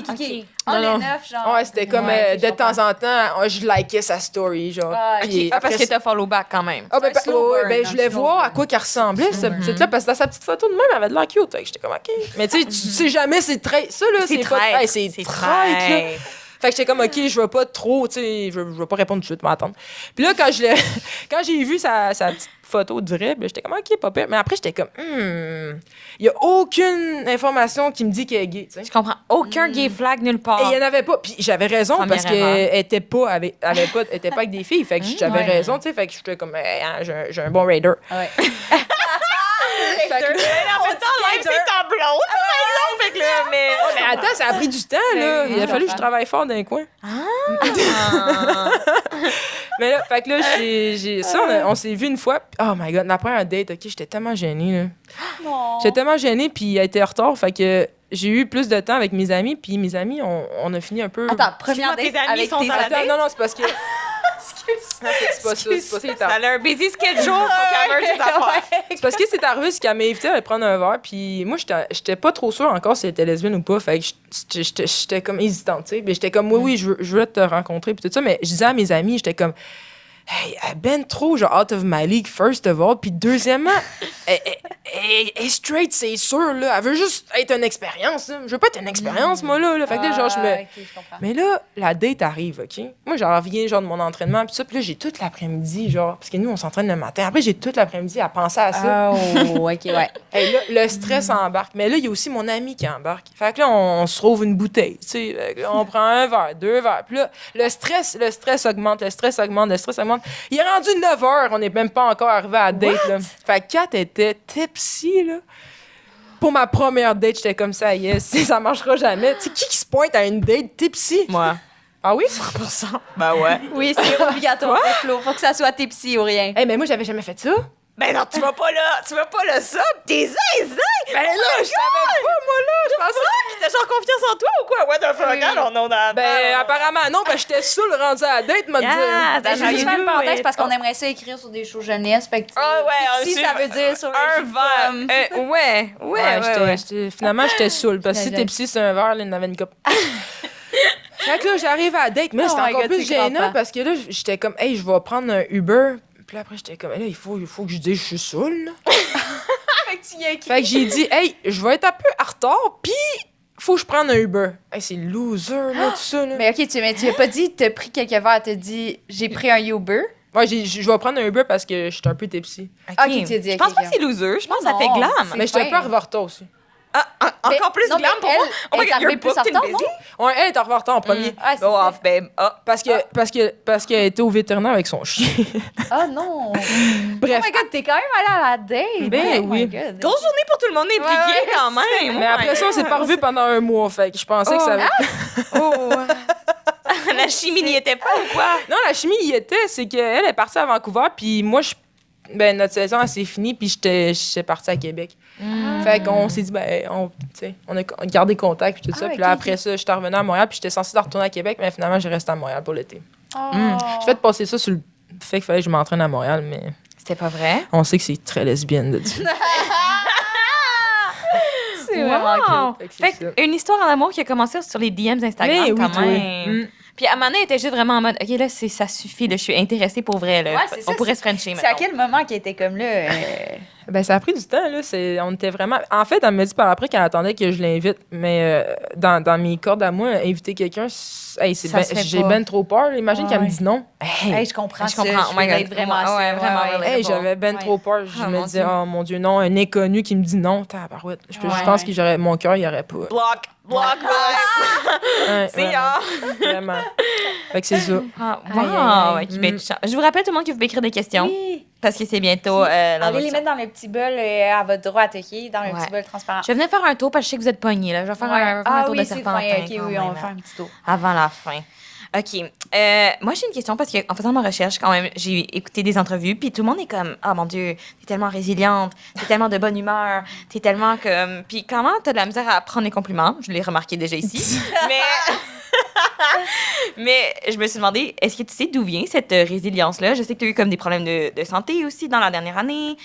On Non, est non. neuf, genre. Ouais, c'était comme Ouais, de je temps en temps, je likais sa story, genre. Ah, ok. Puis parce après que t'as follow back quand même. Ah, ben, C'est un slow burn, je voulais un slow voir à burn. quoi qu'elle ressemblait, cette petite-là, parce que dans sa petite photo de même, elle avait de l'air cute. Fait que j'étais comme, OK. Mais tu sais jamais, c'est très. Ça, là, c'est pas. Hey, c'est très, là. Fait que j'étais comme, OK, je vais pas trop, tu sais, je vais pas répondre tout de suite, je vais attendre. Puis là, quand j'ai vu sa petite photo de vrai, ben, j'étais comme, OK, pas pire. Mais après, j'étais comme, il y a aucune information qui me dit qu'elle est gay, tu sais. Je comprends. Aucun gay flag nulle part. Et il y en avait pas. Puis j'avais raison Première parce erreur. qu'elle était pas avec des filles. Fait que j'avais raison, tu sais. Fait que j'étais comme, j'ai un bon raider. Ouais. Fait que là, En même temps, live, c'est ta blonde, par exemple. Fait que là, mais... mais attends, ça a pris du temps, là. Il a fallu que je travaille fort dans les coins. Mais là, fait que là, on s'est vu une fois. Oh my God, la première date, OK, j'étais tellement gênée, là. Non. J'étais tellement gênée, puis elle était en retard. Fait que j'ai eu plus de temps avec mes amis, puis mes amis, on a fini un peu... Attends, première Excuse-moi, date tes amis avec sont tes à amis. Attends, non, c'est parce que... Excuse. C'est pas ça, c'est pas ça, il est Elle a un busy schedule, faut qu'elle merge ses affaires. C'est parce que c'est arrivé, c'est qu'elle m'a invité à aller prendre un verre, puis moi, j'étais pas trop sûre encore si elle était lesbienne ou pas, fait que j'étais comme hésitante, tu sais. Puis j'étais comme, oui, je veux te rencontrer, puis tout ça, mais je disais à mes amis, j'étais comme, hey, elle est ben trop, genre, out of my league, first of all, puis deuxièmement, elle est straight, c'est sûr, là. Elle veut juste être une expérience, là. Je veux pas être une expérience, moi, là. Fait que là, genre, OK, je comprends. Mais là, la date arrive, OK? Moi, j'en reviens, genre, de mon entraînement, puis ça, puis là, j'ai toute l'après-midi, genre, parce que nous, on s'entraîne le matin. Après, j'ai toute l'après-midi à penser à ça. Oh, OK, ouais. Hey, là, le stress embarque. Mais là, il y a aussi mon ami qui embarque. Fait que là, on se trouve une bouteille, tu sais. Fait que là, on prend un verre, 2 verres. Puis là, le stress augmente. Il est rendu 9 heures, on n'est même pas encore arrivé à la date, là. Fait que Kat était tipsy, là. Pour ma première date, j'étais comme ça, yes, ça marchera jamais. Tu sais, qui se pointe à une date tipsy? Moi. Ah oui? 100%. Ben ouais. Oui, c'est obligatoire pour Flo. Faut que ça soit tes psy ou rien. Hey, mais moi, j'avais jamais fait ça. Ben non, tu vas pas là, ça, t'es zinzin! Ben là, je savais pas, moi, là. Je pensais... T'as genre confiance en toi ou quoi? What the fuck? Oui. Alors, on a... Ben, apparemment, non, ben, j'étais saoul rendu à la date, m'a dit. Je vais juste faire une parenthèse ouais. parce qu'on aimerait ça écrire sur des shows jeunesse. Fait que, Ah ouais, si ça veut dire sur un verre. Ouais. Finalement, j'étais saoul. Parce que si J'aime. t'es psy, c'est un verre, là, il y en avait une coupe. Fait que là, j'arrive à la date. Mais là, Oh c'était my encore God, plus c'est grand-père. gênant parce que là, j'étais comme, hey, je vais prendre un Uber. Puis là, après, j'étais comme, là, il faut que je dise, je suis saoul, là. Fait que tu y as écrit. Fait que j'ai dit, hey, je vais être un peu en retard, puis faut que je prenne un Uber. Hey, c'est loser, là, tout ça, là. Mais OK, tu as pas dit t'as pris quelques verres, t'as dit j'ai pris un Uber. Ouais, je vais prendre un Uber parce que je suis un peu tipsy. Ok, tu as dit, Je ok, pense pas ok. que c'est loser. Je pense que ça Non, fait glam. c'est Mais j'étais un peu fin. arrivée en retard aussi. Encore plus non, mais glam pour moi. elle est arrivée plus en retard, non? Ouais, elle est en retard en premier. Ah, c'est Go ça. off, babe. Ah. Parce qu'elle était au vétérinaire avec son chien. Ah non! Bref. Oh my God, t'es quand même allée à la date! Ben Oh oui. my God. Grosse journée pour tout le monde impliqué Ouais, quand même. Mais après ça, on s'est pas revus pendant un mois. Fait que je pensais que ça avait... Oh. La chimie n'y était pas ou quoi? Non, la chimie y était. C'est qu'elle est partie à Vancouver, puis moi, notre saison, elle s'est finie, puis j'étais partie à Québec. Fait qu'on s'est dit, on a gardé contact, puis tout ça. Ah, Puis là, ok, après ça, j'étais revenue à Montréal, puis j'étais censée retourner à Québec, mais finalement, j'ai resté à Montréal pour l'été. Oh. Je fait passer ça sur le fait qu'il fallait que je m'entraîne à Montréal, mais C'était pas vrai? on sait que c'est très lesbienne de dire. C'est vraiment Wow! Fait que c'est Fait que une histoire en amour qui a commencé sur les DMs Instagram Mais oui, quand toi. même. Puis à un moment donné, elle était juste vraiment en mode, OK, là, ça suffit, là, je suis intéressée pour vrai. Là. Ouais, c'est ça, On pourrait se frencher C'est à maintenant. quel moment qu'elle était comme là? Ben, ça a pris du temps, là. On était vraiment... En fait, elle m'a dit par après qu'elle attendait que je l'invite. Mais dans mes cordes à moi, inviter quelqu'un, j'ai ben trop peur. Là. Imagine qu'elle me dit non. Hey, je comprends. Je comprends. Je vais être vraiment vraiment. Hey, j'avais ben trop peur. Je me disais, oh mon Dieu, non, un inconnu qui me dit non. Tabarouette. Je pense que mon cœur, il aurait pas. Block, ouais. C'est Vraiment. Fait que c'est ça. Wow. Je vous rappelle tout le monde que vous pouvez écrire des questions. Oui. Parce que c'est bientôt Allez les mettre dans le petit bol à votre droite, OK? Dans le petit bol transparent. Je vais venir faire un tour parce que je sais que vous êtes pognés. Là. Je vais faire un tour de serpentin. OK, oui, on va faire un petit tour. Avant la fin. OK. Moi, j'ai une question parce qu'en faisant ma recherche, quand même, j'ai écouté des entrevues, puis tout le monde est comme, ah mon Dieu, t'es tellement résiliente, t'es tellement de bonne humeur, t'es tellement comme. Puis comment t'as de la misère à prendre les compliments? Je l'ai remarqué déjà ici. Mais je me suis demandé, est-ce que tu sais d'où vient cette résilience-là? Je sais que tu as eu comme des problèmes de santé aussi dans la dernière année.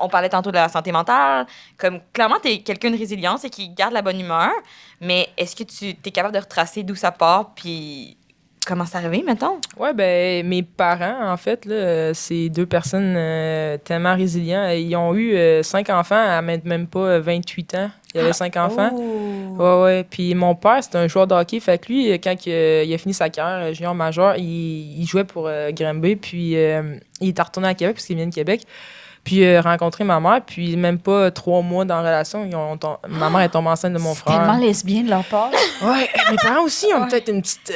On parlait tantôt de la santé mentale. Comme, clairement, tu es quelqu'un de résilience et qui garde la bonne humeur. Mais est-ce que tu es capable de retracer d'où ça part? Puis comment c'est arrivé, mettons? Ouais, ben mes parents, en fait, là, c'est 2 personnes tellement résilientes. Ils ont eu 5 enfants à même pas 28 ans. Il y avait 5 enfants. Ouais. Puis mon père, c'était un joueur de hockey. Fait que lui, quand il a fini sa carrière junior majeur, il jouait pour Granby. Puis il est retourné à Québec parce qu'il vient de Québec. Puis il a rencontré ma mère. Puis même pas 3 mois dans la relation, ma mère est tombée enceinte de mon frère. Tellement lesbien de leur part. Ouais, mes parents aussi ont peut-être une petite...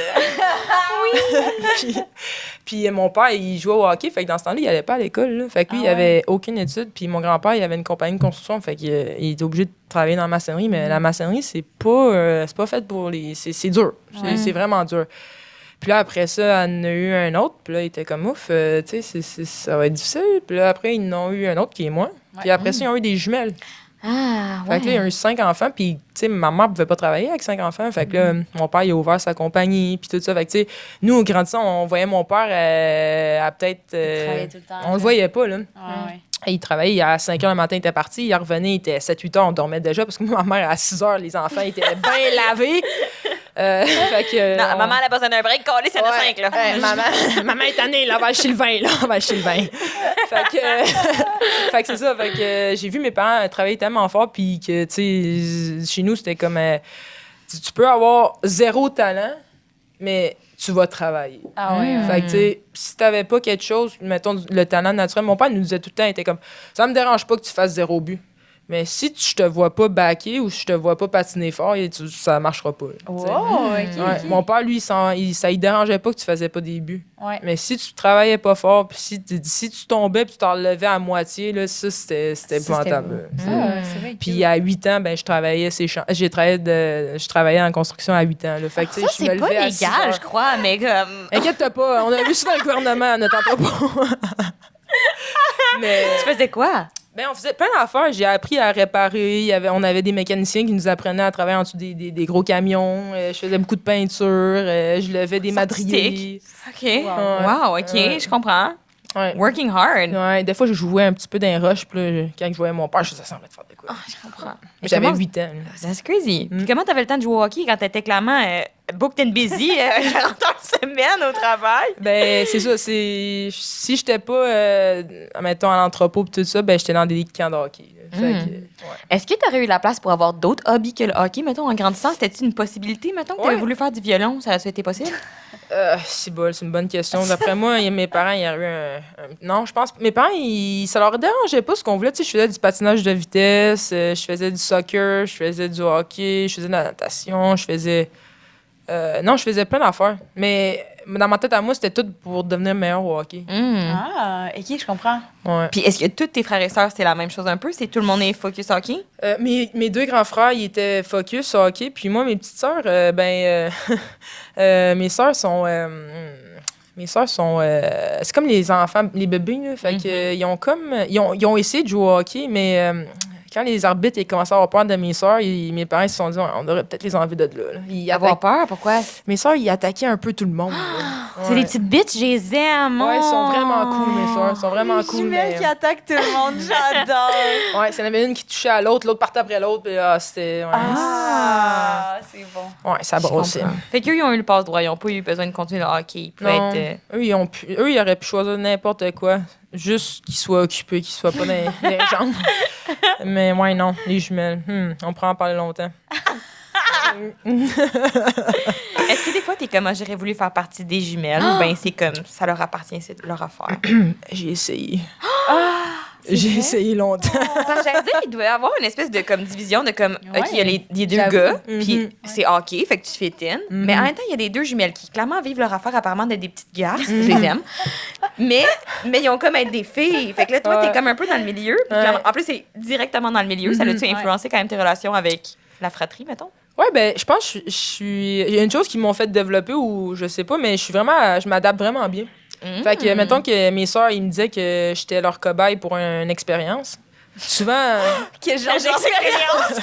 puis mon père, il jouait au hockey. Fait que dans ce temps-là, il allait pas à l'école. Là. Fait que lui, il avait aucune étude. Puis mon grand-père, il avait une compagnie de construction. Fait qu'il était obligé de travailler dans la maçonnerie. Mais la maçonnerie, c'est pas fait pour les... C'est dur. C'est vraiment dur. Puis là, après ça, elle en a eu un autre. Puis là, il était comme ouf, tu sais, ça va être difficile. Puis là, après, ils en ont eu un autre qui est moi. Puis après ça, ils ont eu des jumelles. Ah, ouais. Fait que là, ils ont eu 5 enfants. Puis, tu sais, ma mère pouvait pas travailler avec 5 enfants. Fait que là, mon père, il a ouvert sa compagnie. Puis tout ça. Fait que, tu sais, nous, au grandissant, on voyait mon père à peut-être. Il travaillait tout le temps. On le voyait pas, là. Ouais. Et il travaillait à 5 h le matin, il était parti. Il revenait, il était 7-8 h, on dormait déjà. Parce que ma mère, à 6 h, les enfants étaient bien lavés. Fait que, non, maman, elle a besoin d'un break. Collé, c'est de 5, là. Maman est tannée, là, on va acheter le vin, là. On va acheter le vin. Fait que c'est ça. Fait que j'ai vu mes parents travailler tellement fort. Puis que, tu sais, chez nous, c'était comme. Tu peux avoir 0 talent, mais tu vas travailler. Ah ouais. Fait que, tu sais, si t'avais pas quelque chose, mettons, le talent naturel, mon père nous disait tout le temps, il était comme, ça me dérange pas que tu fasses 0 but. Mais si je te vois pas backer ou si je te vois pas patiner fort, ça marchera pas. OK. Mon père, lui, ça lui dérangeait pas que tu faisais pas des buts. Ouais. Mais si tu travaillais pas fort, puis si tu tombais puis tu t'en relevais à moitié, là, ça, c'était épouvantable. C'est vrai. Puis à 8 ans, ben, je travaillais en construction à 8 ans. Là. Fait que, Ça, c'est pas légal, je crois, mais comme... Inquiète-toi pas, on a vu ça dans le gouvernement à notre entrepôt. Mais... Tu faisais quoi? Ben, on faisait plein d'affaires. J'ai appris à réparer. On avait des mécaniciens qui nous apprenaient à travailler en dessous des gros camions. Je faisais beaucoup de peinture. Je levais des madriers. OK. Wow, OK, je comprends. Ouais. Working hard. Ouais, des fois, je jouais un petit peu dans les rushs. Puis là, quand je voyais mon père, je faisais semblant de faire de quoi. Je comprends. Mais j'avais 8 ans. C'est crazy. Puis comment t'avais le temps de jouer au hockey quand t'étais clairement booked and busy 40 heures semaine au travail? Ben, c'est ça. Si j'étais pas, mettons, à l'entrepôt et tout ça, ben, j'étais dans des camps de hockey. Fait que, Est-ce que t'aurais eu la place pour avoir d'autres hobbies que le hockey, mettons, en grandissant? C'était-tu une possibilité, mettons, que t'avais voulu faire du violon? Ça a été possible? c'est une bonne question. D'après moi, mes parents, il y a eu non, je pense mes parents, ça leur dérangeait pas ce qu'on voulait. Tu sais, je faisais du patinage de vitesse, je faisais du soccer, je faisais du hockey, je faisais de la natation, je faisais plein d'affaires. Mais dans ma tête à moi, c'était tout pour devenir meilleur au hockey. Ah, OK, je comprends. Ouais. Puis est-ce que tous tes frères et sœurs, c'est la même chose un peu? C'est tout le monde est focus hockey? Mes 2 grands frères, ils étaient focus hockey. Puis moi, mes petites sœurs, mes sœurs sont... c'est comme les enfants, les bébés, là. Fait que, ils ont essayé de jouer au hockey, mais quand les arbitres ils commençaient à avoir peur de mes sœurs, mes parents ils se sont dit on aurait peut-être les enlever de là. Avoir peur? Pourquoi? Mes sœurs, ils attaquaient un peu tout le monde. C'est des petites bitches, je les aime. Ouais, ils sont vraiment cool, mes sœurs. Ils sont vraiment cool. Jumelles qui attaquent tout le monde, j'adore. Ouais, il y en avait une qui touchait à l'autre partait après l'autre. Puis c'était... Ouais, c'est bon. Ouais, ça brossait. Fait qu'eux, ils ont eu le passe-droit. Ils n'ont pas eu besoin de continuer le hockey. Non, eux, ils auraient pu choisir n'importe quoi. Juste qu'ils soient occupés, qu'ils soient pas dans les jambes. Mais ouais, non, les jumelles. On pourrait en parler longtemps. Est-ce que des fois, t'es comme, j'aurais voulu faire partie des jumelles, ou ben c'est comme, ça leur appartient, c'est leur affaire? J'ai essayé. J'ai essayé longtemps. Parce que j'allais dire, il doit y avoir une espèce de comme division de comme, Ouais. OK, il y a les deux J'avoue. gars, puis c'est OK, fait que tu fais in. Mais en même temps, il y a les deux jumelles qui clairement vivent leur affaire apparemment d'être des petites garces. Je les aime. Mais ils ont comme être des filles. Fait que là, toi, Ouais. t'es comme un peu dans le milieu. Puis clairement- en plus, c'est directement dans le milieu. Ça l'a-tu influencé quand même tes relations avec la fratrie, mettons? Ouais, ben, je pense que je suis. Il y a une chose qui m'ont fait développer ou je sais pas, mais je m'adapte vraiment bien. Fait que, mettons que mes sœurs, ils me disaient que j'étais leur cobaye pour une expérience. Souvent. Quel genre d'expérience?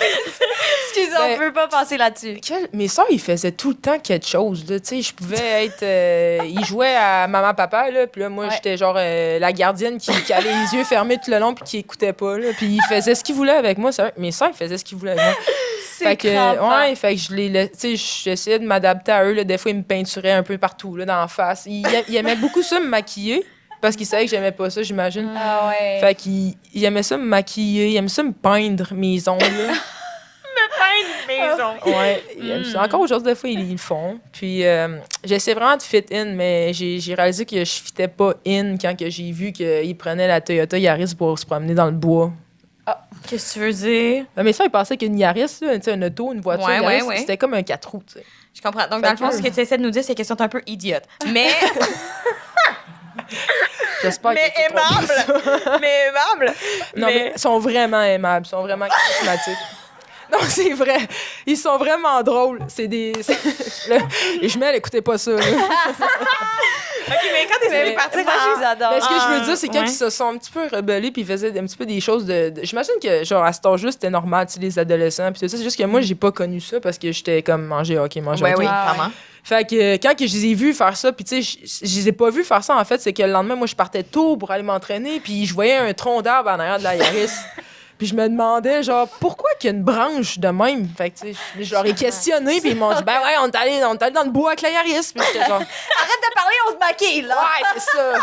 Excusez, on Ben, peut pas passer là-dessus. Mes sœurs, ils faisaient tout le temps quelque chose. Tu sais, je pouvais être. Ils jouaient à maman-papa, là. Puis là, moi, Ouais. j'étais genre la gardienne qui avait les yeux fermés tout le long puis qui écoutait pas, là. Puis ils faisaient ce qu'ils voulaient avec moi. Mes sœurs, ils faisaient ce qu'ils voulaient avec moi. Fait que, ouais, fait que tu sais, j'essayais de m'adapter à eux, là. Des fois, ils me peinturaient un peu partout, là, dans la face. Ils aimaient beaucoup ça, me maquiller. Parce qu'ils savaient que j'aimais pas ça, j'imagine. Ah ouais. Fait qu'ils aimaient ça me maquiller, ils aimaient ça me peindre mes ongles. Ouais, ils aiment ça. Encore aujourd'hui, des fois, ils le font. Puis j'essaie vraiment de fit in, mais j'ai réalisé que je fitais pas in quand que j'ai vu qu'ils prenaient la Toyota Yaris pour se promener dans le bois. Qu'est-ce que tu veux dire? Mais ça, ils pensaient qu'une Yaris, là, tu sais, une auto, une voiture, Ouais, Yaris, ouais. c'était comme un 4 roues, tu sais. Je comprends. Donc, Fait dans le fond, que- ce que tu essaies de nous dire, c'est qu'elles sont un peu idiotes. Mais, J'espère mais qu'ils écouteront pas ça. aimables! Mais aimables! Non, mais ils sont vraiment aimables, ils sont vraiment charismatiques. Non, c'est vrai. Ils sont vraiment drôles. C'est des. Les jumelles, écoutez pas ça. Là. OK, mais quand t'essaies de partir Moi, je les adore. Mais ce que je veux dire, c'est quand ouais. ils se sont un petit peu rebellés puis ils faisaient un petit peu des choses de... J'imagine que, genre, à cet âge-là, c'était normal, tu sais, les adolescents puis tout ça. C'est juste que moi, j'ai pas connu ça parce que j'étais comme manger hockey, manger Ouais, hockey. oui, Ah, ouais. clairement. Fait que quand que je les ai vus faire ça, puis tu sais, je les ai pas vus faire ça, en fait, c'est que le lendemain, moi, je partais tôt pour aller m'entraîner puis je voyais un tronc d'arbre en arrière de la Yaris. Puis je me demandais, genre, pourquoi qu'il y a une branche de même? Fait que, tu sais, je leur ai questionné, puis ils m'ont dit, ben ouais, on est allé dans le bois avec la Yaris. Puis j'étais genre, Arrête de parler, on se maquille, là. ouais, c'est ça.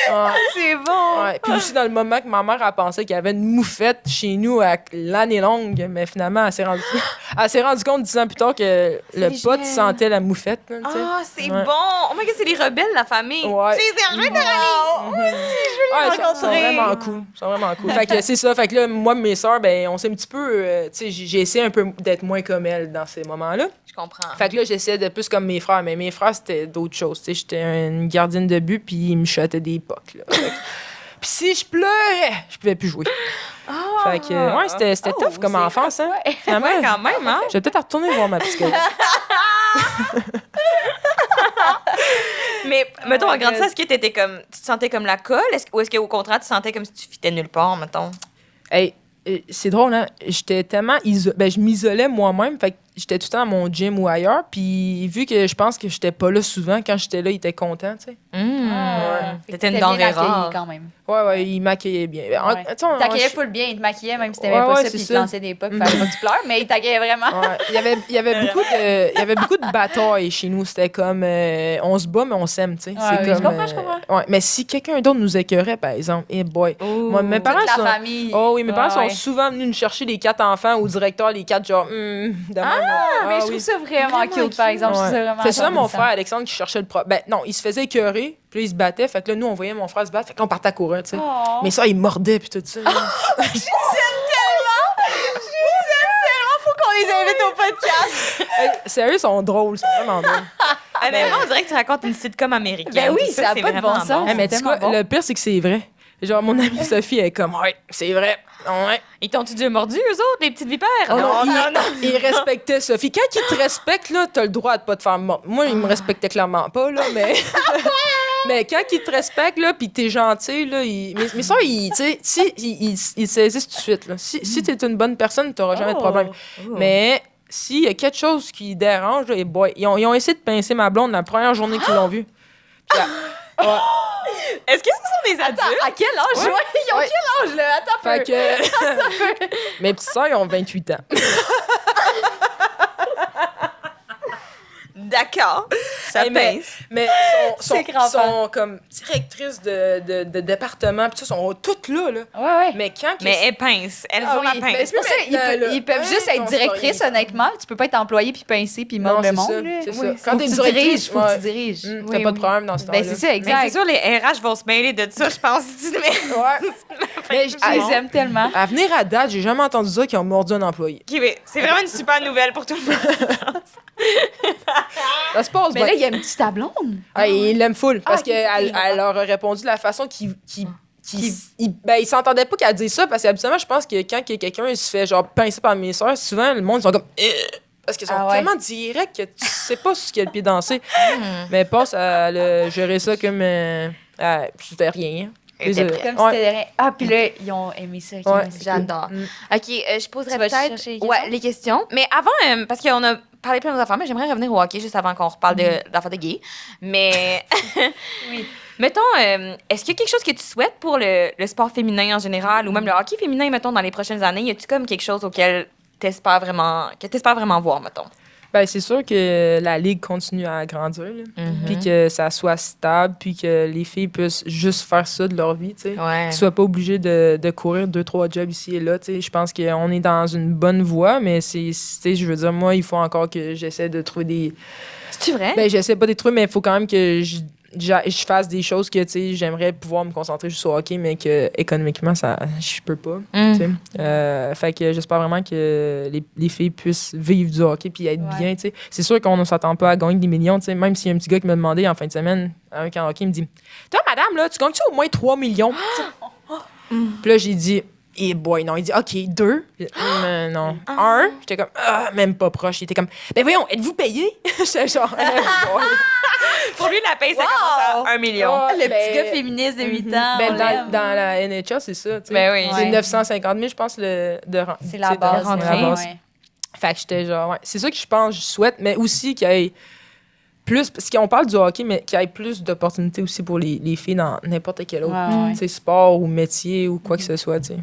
Ouais. C'est bon. Ouais. Puis aussi, dans le moment que ma mère a pensé qu'il y avait une moufette chez nous à l'année longue, mais finalement, elle s'est rendue compte 10 ans plus tard que le les pote jumelles. sentait la moufette. Là, tu sais. Ah, c'est Ouais. bon! Oh my God, c'est les rebelles, la famille! Ouais. C'est les rebelles! Ouais, ils sont rencontrer. vraiment cool. Ils sont vraiment cool. Fait que c'est ça. Fait que là, moi et mes sœurs, ben, on s'est un petit peu... tu sais, j'ai essayé un peu d'être moins comme elles dans ces moments-là. Je comprends. Fait que là, j'essayais de plus comme mes frères. Mais mes frères, c'était d'autres choses. Tu sais, j'étais une gardienne de but, puis ils me shottaient des pocs. Là. Fait que- Puis si je pleurais, je pouvais plus jouer. Fait que, ouais, c'était tough comme enfance, hein. Finalement, Ouais, quand même, hein? je vais peut-être retourner voir ma psychologue. Mais, mettons, en my grandissant, God. est-ce que t'étais comme... Tu te sentais comme la colle? Ou est-ce qu'au contraire, tu te sentais comme si tu fitais nulle part, mettons? Hey, c'est drôle, hein? J'étais tellement je m'isolais moi-même, fait que j'étais tout le temps à mon gym ou ailleurs, puis vu que je pense que j'étais pas là souvent, quand j'étais là, il était content, tu sais. T'étais une denrée rare. quand même. Ouais, il m'accueillait bien. Ouais. Tu sais, Il t'accueillait full bien, il te maquillait même si t'aimais Ouais, pas ouais, ça, c'est puis il te ça. lançait des pas, puis fallait pas que tu pleures, mais il t'accueillait vraiment. Ouais, il y avait beaucoup de batailles chez nous. C'était comme on se bat mais on s'aime, tu sais. Ouais, C'est oui, comme je comprends. ouais, mais si quelqu'un d'autre nous écœurait par exemple, boy. Moi, mes parents Toute la sont famille. Oh oui, mes parents Ouais, sont souvent venus nous chercher les 4 enfants au directeur, les 4 genre de même, Mais je oui. trouve ça vraiment cute, par exemple. Je trouve ça Ouais. vraiment C'est ça, mon attendrissant. frère Alexandre qui cherchait le pro. Ben non, il se faisait écœurer, puis là, il se battait. Fait que là, nous, on voyait mon frère se battre. Fait qu'on partait à courir, tu sais. Oh. Mais ça, il mordait, puis tout ça. là. Faut qu'on les invite au podcast. Hey, sérieux, ils sont drôles, c'est vraiment drôle. Honnêtement, on dirait que tu racontes une sitcom américaine. Ben oui, Puis ça a c'est pas de vraiment bon sens. Hey, mais tu sais quoi, tellement bon. le pire, c'est que c'est vrai. Genre, mon amie Sophie, elle est comme, ouais, c'est vrai. Ouais. Ils t'ont-tu déjà mordu, eux autres, les petites vipères? Oh non, il respectait Sophie. Quand il te respecte, là, t'as le droit de pas te faire mordre. Moi, il me respectait clairement pas, là, mais... mais quand il te respecte, là, pis t'es gentil, là, mais ça, tu sais, si, il saisissent tout de suite, là. Si t'es une bonne personne, t'auras jamais de problème. Mais s'il y a quelque chose qui dérange, là, boy, ils ont essayé de pincer ma blonde la première journée qu'ils l'ont vue. Puis là, ouais. Est-ce que ce sont des adultes? À quel âge? Ouais. Ouais, ils ont Ouais. quel âge, là? Attends un Fait peu. que... Mes petites sœurs, ils ont 28 ans. D'accord. Ça Hey, mais pince. mais C'est crampant. sont comme direct directrices de département, puis ça, sont toutes là. Ouais. Mais quand... Mais elles pincent. Elles ont la oui, pince. mais C'est pour ça ils peuvent juste être directrices, honnêtement. Tu peux pas être employé puis pincer puis mordre le monde. C'est ça. Oui, Quand t'es directrice, faut que tu diriges. t'as pas de problème dans ce temps-là. Ben, c'est ça, Mais exact. c'est sûr, les RH vont se mêler de ça, je pense. Mais... Ouais. Mais Je les aime tellement. à venir à date, j'ai jamais entendu ça qu'ils ont mordu un employé. Ok, mais c'est vraiment une super nouvelle pour tout le monde. Ça se passe Mais bien. là, il y a une petite tablonde. Ah, il l'aime full parce ok, qu'elle ok. elle leur a répondu de la façon il s'entendait pas qu'elle dise ça parce qu'habituellement, je pense que quand quelqu'un il se fait genre pincer par mes soeurs, souvent le monde ils sont comme parce qu'ils sont Ah ouais. tellement directs que tu sais pas sur quel pied danser. Mais passe à gérer ça comme c'était rien. C'était Comme Ouais. si c'était rien. Ah, puis là, ils ont aimé ça. ok, Ouais. c'est J'adore. Mm. OK, je poserais Tu vas peut-être chercher les questions? les questions. Mais avant, parce qu'on a parlé plein d'autres affaires, mais j'aimerais revenir au hockey juste avant qu'on reparle d'affaires de gay. Mais, Oui. mettons, est-ce qu'il y a quelque chose que tu souhaites pour le sport féminin en général ou même le hockey féminin, mettons, dans les prochaines années? Y a-tu comme quelque chose auquel t'espères vraiment voir, mettons? Ben, c'est sûr que la ligue continue à grandir, là. Puis que ça soit stable, puis que les filles puissent juste faire ça de leur vie, tu sais. Ouais. Qu'ils soient pas obligés de courir 2-3 jobs ici et là, tu sais. Je pense qu'on est dans une bonne voie, mais tu sais, je veux dire, moi, il faut encore que j'essaie de trouver des... C'est-tu vrai? Ben, j'essaie pas des trucs, mais il faut quand même que je fasse des choses que, tu sais, j'aimerais pouvoir me concentrer juste au hockey, mais que économiquement, je peux pas, tu sais. Fait que j'espère vraiment que les filles puissent vivre du hockey puis être bien, tu sais. C'est sûr qu'on ne s'attend pas à gagner des millions, tu sais. Même s'il y a un petit gars qui m'a demandé en fin de semaine, un camp hockey, il me dit « Toi, madame, là, tu gagnes-tu au moins 3 millions? » Puis là, j'ai dit « Eh boy, non. » Il dit « OK, 2. » Non. 1. J'étais comme « même pas proche. » Il était comme « Ben voyons, êtes-vous payé? » J'étais genre « Eh boy. » Pour lui, la paye, ça commence à 1 million. Ouais, Le ben, petit gars féministe de 8 ans. Ben, on l'aime. dans la NHL, c'est ça. Tu sais. Ben oui. C'est Ouais. 950 000, je pense, C'est la base. rentrer. la base. ouais. Fait que j'étais genre, ouais. C'est ça que je pense, je souhaite, mais aussi qu'il y ait plus, parce qu'on parle du hockey, mais qu'il y ait plus d'opportunités aussi pour les filles dans n'importe quel autre Ouais, ouais. tu sais, sport ou métier ou quoi que ce soit, tu sais.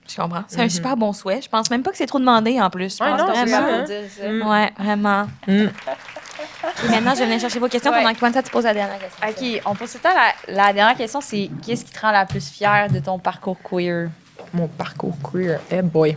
Je comprends. C'est un super bon souhait. Je pense même pas que c'est trop demandé en plus. Je Ouais, pense non, c'est vraiment. ça, hein. Dire ça. Ouais, vraiment. Et maintenant, je viens chercher vos questions Ouais. pendant que Kwanza, tu poses la dernière question. OK, on pose tout le temps la dernière question, c'est qu'est-ce qui te rend la plus fière de ton parcours queer? Mon parcours queer, eh boy.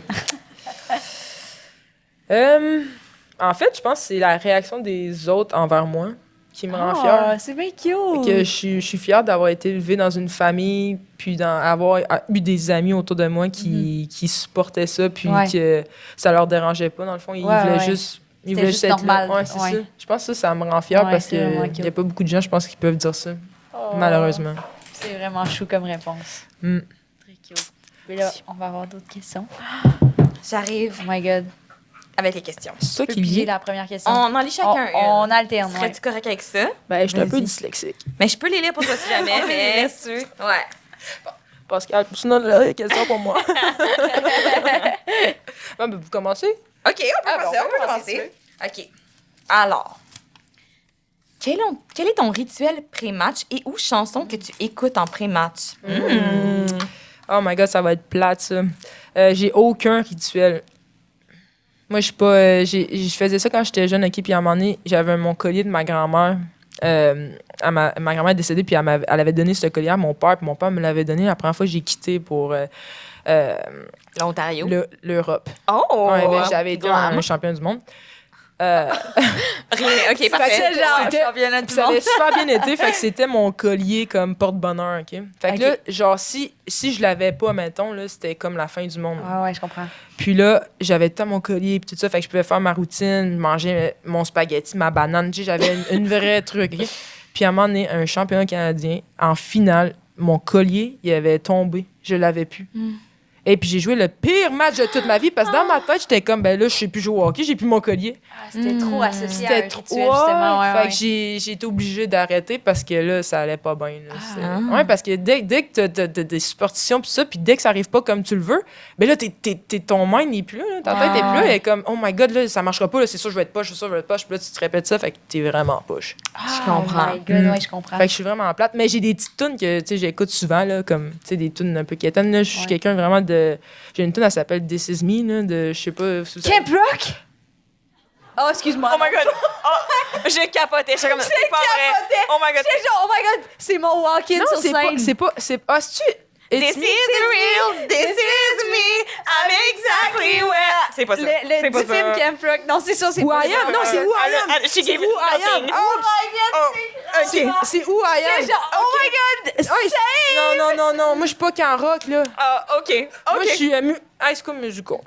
En fait, je pense que c'est la réaction des autres envers moi qui me rend fière. Ah, c'est bien cute! Que je suis fière d'avoir été élevée dans une famille, puis d'avoir eu des amis autour de moi qui supportaient ça, puis Ouais. que ça leur dérangeait pas, dans le fond. Ils Ouais, voulaient ouais. juste... Ils C'était voulaient juste être là. normal. Ouais, c'est Ouais. ça. Je pense que ça me rend fière Ouais, parce c'est vraiment qu'il cute. n'y a pas beaucoup de gens, je pense, qui peuvent dire ça, Oh. malheureusement. C'est vraiment chou comme réponse. Mm. Très cute. Mais là, on va avoir d'autres questions. J'arrive Oh my God. avec les questions. C'est ça Tu peux qui piger lit. la première question. On en lit chacun On une. alterne, ouais. Serais-tu correct avec ça? Ben, je suis un peu Vas-y. dyslexique. Mais je peux les lire pour toi si jamais, mais... Ouais. Pascal, sinon, la question pour moi. Ben, vous commencez? OK, on peut commencer. OK. Alors, quel est ton rituel pré-match et ou chanson que tu écoutes en pré-match? Oh my God, ça va être plate, ça. J'ai aucun rituel. Moi, je suis pas... je faisais ça quand j'étais jeune, OK, puis à un moment donné, j'avais mon collier de ma grand-mère. Ma grand-mère est décédée, puis elle avait donné ce collier à mon père, puis mon père me l'avait donné la première fois que j'ai quitté pour L'Ontario. l'Europe. Oh! Ouais, ben, j'avais été Glam. un champion du monde. Rien. OK, parfait. Fait que genre, Ouais, championnat du Puis ça monde. avait super bien été, fait que c'était mon collier comme porte-bonheur, OK? Fait que OK. là, genre, si je l'avais pas, mettons, là, c'était comme la fin du monde. Ouais, je comprends. Puis là, j'avais tout mon collier puis tout ça, fait que je pouvais faire ma routine, manger mon spaghetti, ma banane, tu sais, j'avais une vraie truc, OK? Puis à un moment donné, un championnat canadien, en finale, mon collier, il avait tombé. Je l'avais plus. Et puis j'ai joué le pire match de toute ma vie parce que dans ma tête, j'étais comme, ben là, je sais plus jouer au hockey, j'ai plus mon collier. Ah, c'était trop associé à C'était un trop. rituel, justement. Ouais, fait ouais. que j'ai été obligée d'arrêter parce que là, ça allait pas bien. Là. Ah. Ouais, parce que dès que t'as des superstitions pis ça, puis dès que ça arrive pas comme tu le veux, ben là, ton mind n'est plus là. Ta tête est plus là. Elle est comme, oh my God, là, ça marchera pas. Là, c'est sûr, je vais être poche, c'est sûr, je vais être poche. Puis là, tu te répètes ça, fait que t'es vraiment poche. Je comprends. Oh my God, ouais, je comprends. Fait que je suis vraiment plate. Mais j'ai des petites tunes que, tu sais, j'écoute souvent, là, comme, tu sais, des tunes un peu quétaines. Là, je suis Ouais. quelqu'un vraiment de... J'ai une tune, elle s'appelle This Is Me, là, de, je sais pas... si vous savez- Camp Rock? Oh, excuse-moi. Oh my God! Oh, je capotais. J'étais comme, c'est pas vrai. Oh my God! J'étais genre, oh my God, c'est mon walk-in Non, sur c'est pas... scène. c'est-tu... This It's is me? real, this is me, I'm exactly where... C'est pas ça. Le C'est pas du film ça. Camp Rock. Non, c'est ça, c'est Who pas I ça. am? Non, c'est Who I am. She gave Who I am. nothing. Oh my God, c'est grave. C'est Who I am. J'étais genre, oh my God, Ouais, non. Moi, je suis pas qu'en rock, là. Ah, OK. Moi, je suis High School Musical.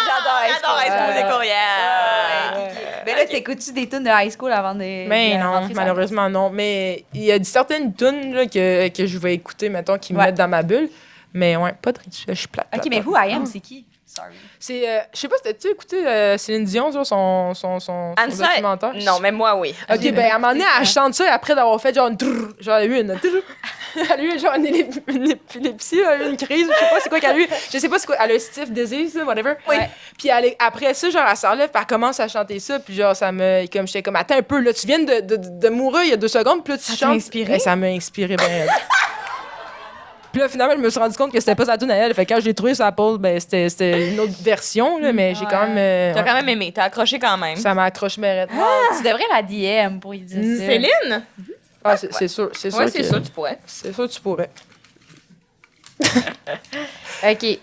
J'adore High School. J'adore High School Musical, yeah. Mais là, t'écoutes-tu des tunes de high school avant de. Mais de non, rentrer sur la malheureusement, non. Mais il y a certaines tunes là, que je vais écouter, mettons, qui me Ouais. mettent dans ma bulle. Mais ouais, pas de rituel, je suis plate. Ok, plate, mais plate. Who I Am, c'est qui? Sorry. C'est, je sais pas, si t'as-tu écouté Céline Dion, ça, son Anne-Sophie? documentaire? Non, mais moi, oui. Ok, ben, à un moment donné, elle chante ça après d'avoir fait genre une trrr, genre, elle a eu une trrr. Elle a eu genre une épilepsie, elle a eu une crise, je sais pas c'est quoi qu'elle a eu. Je sais pas c'est quoi, elle a un stiff disease, là, whatever. Oui. Puis après ça, genre, elle s'enlève, puis elle commence à chanter ça, puis genre, j'étais comme, attends un peu, là, tu viens de mourir il y a 2 secondes, puis là, tu Ça t'a chantes. inspiré? Ben, ça m'a inspiré, ben. Puis là, finalement, je me suis rendu compte que c'était pas sa tune à elle. Fait que quand je l'ai trouvé sur la pause, ben, c'était une autre version, là, mais j'ai quand même. T'as Ouais. quand même aimé, t'as accroché quand même. Ça m'accroche mérite. Tu devrais la DM pour y dire ça. Céline? Ah, c'est sûr, c'est sûr. Ouais, c'est que- ça, tu pourrais. C'est sûr, tu pourrais. OK.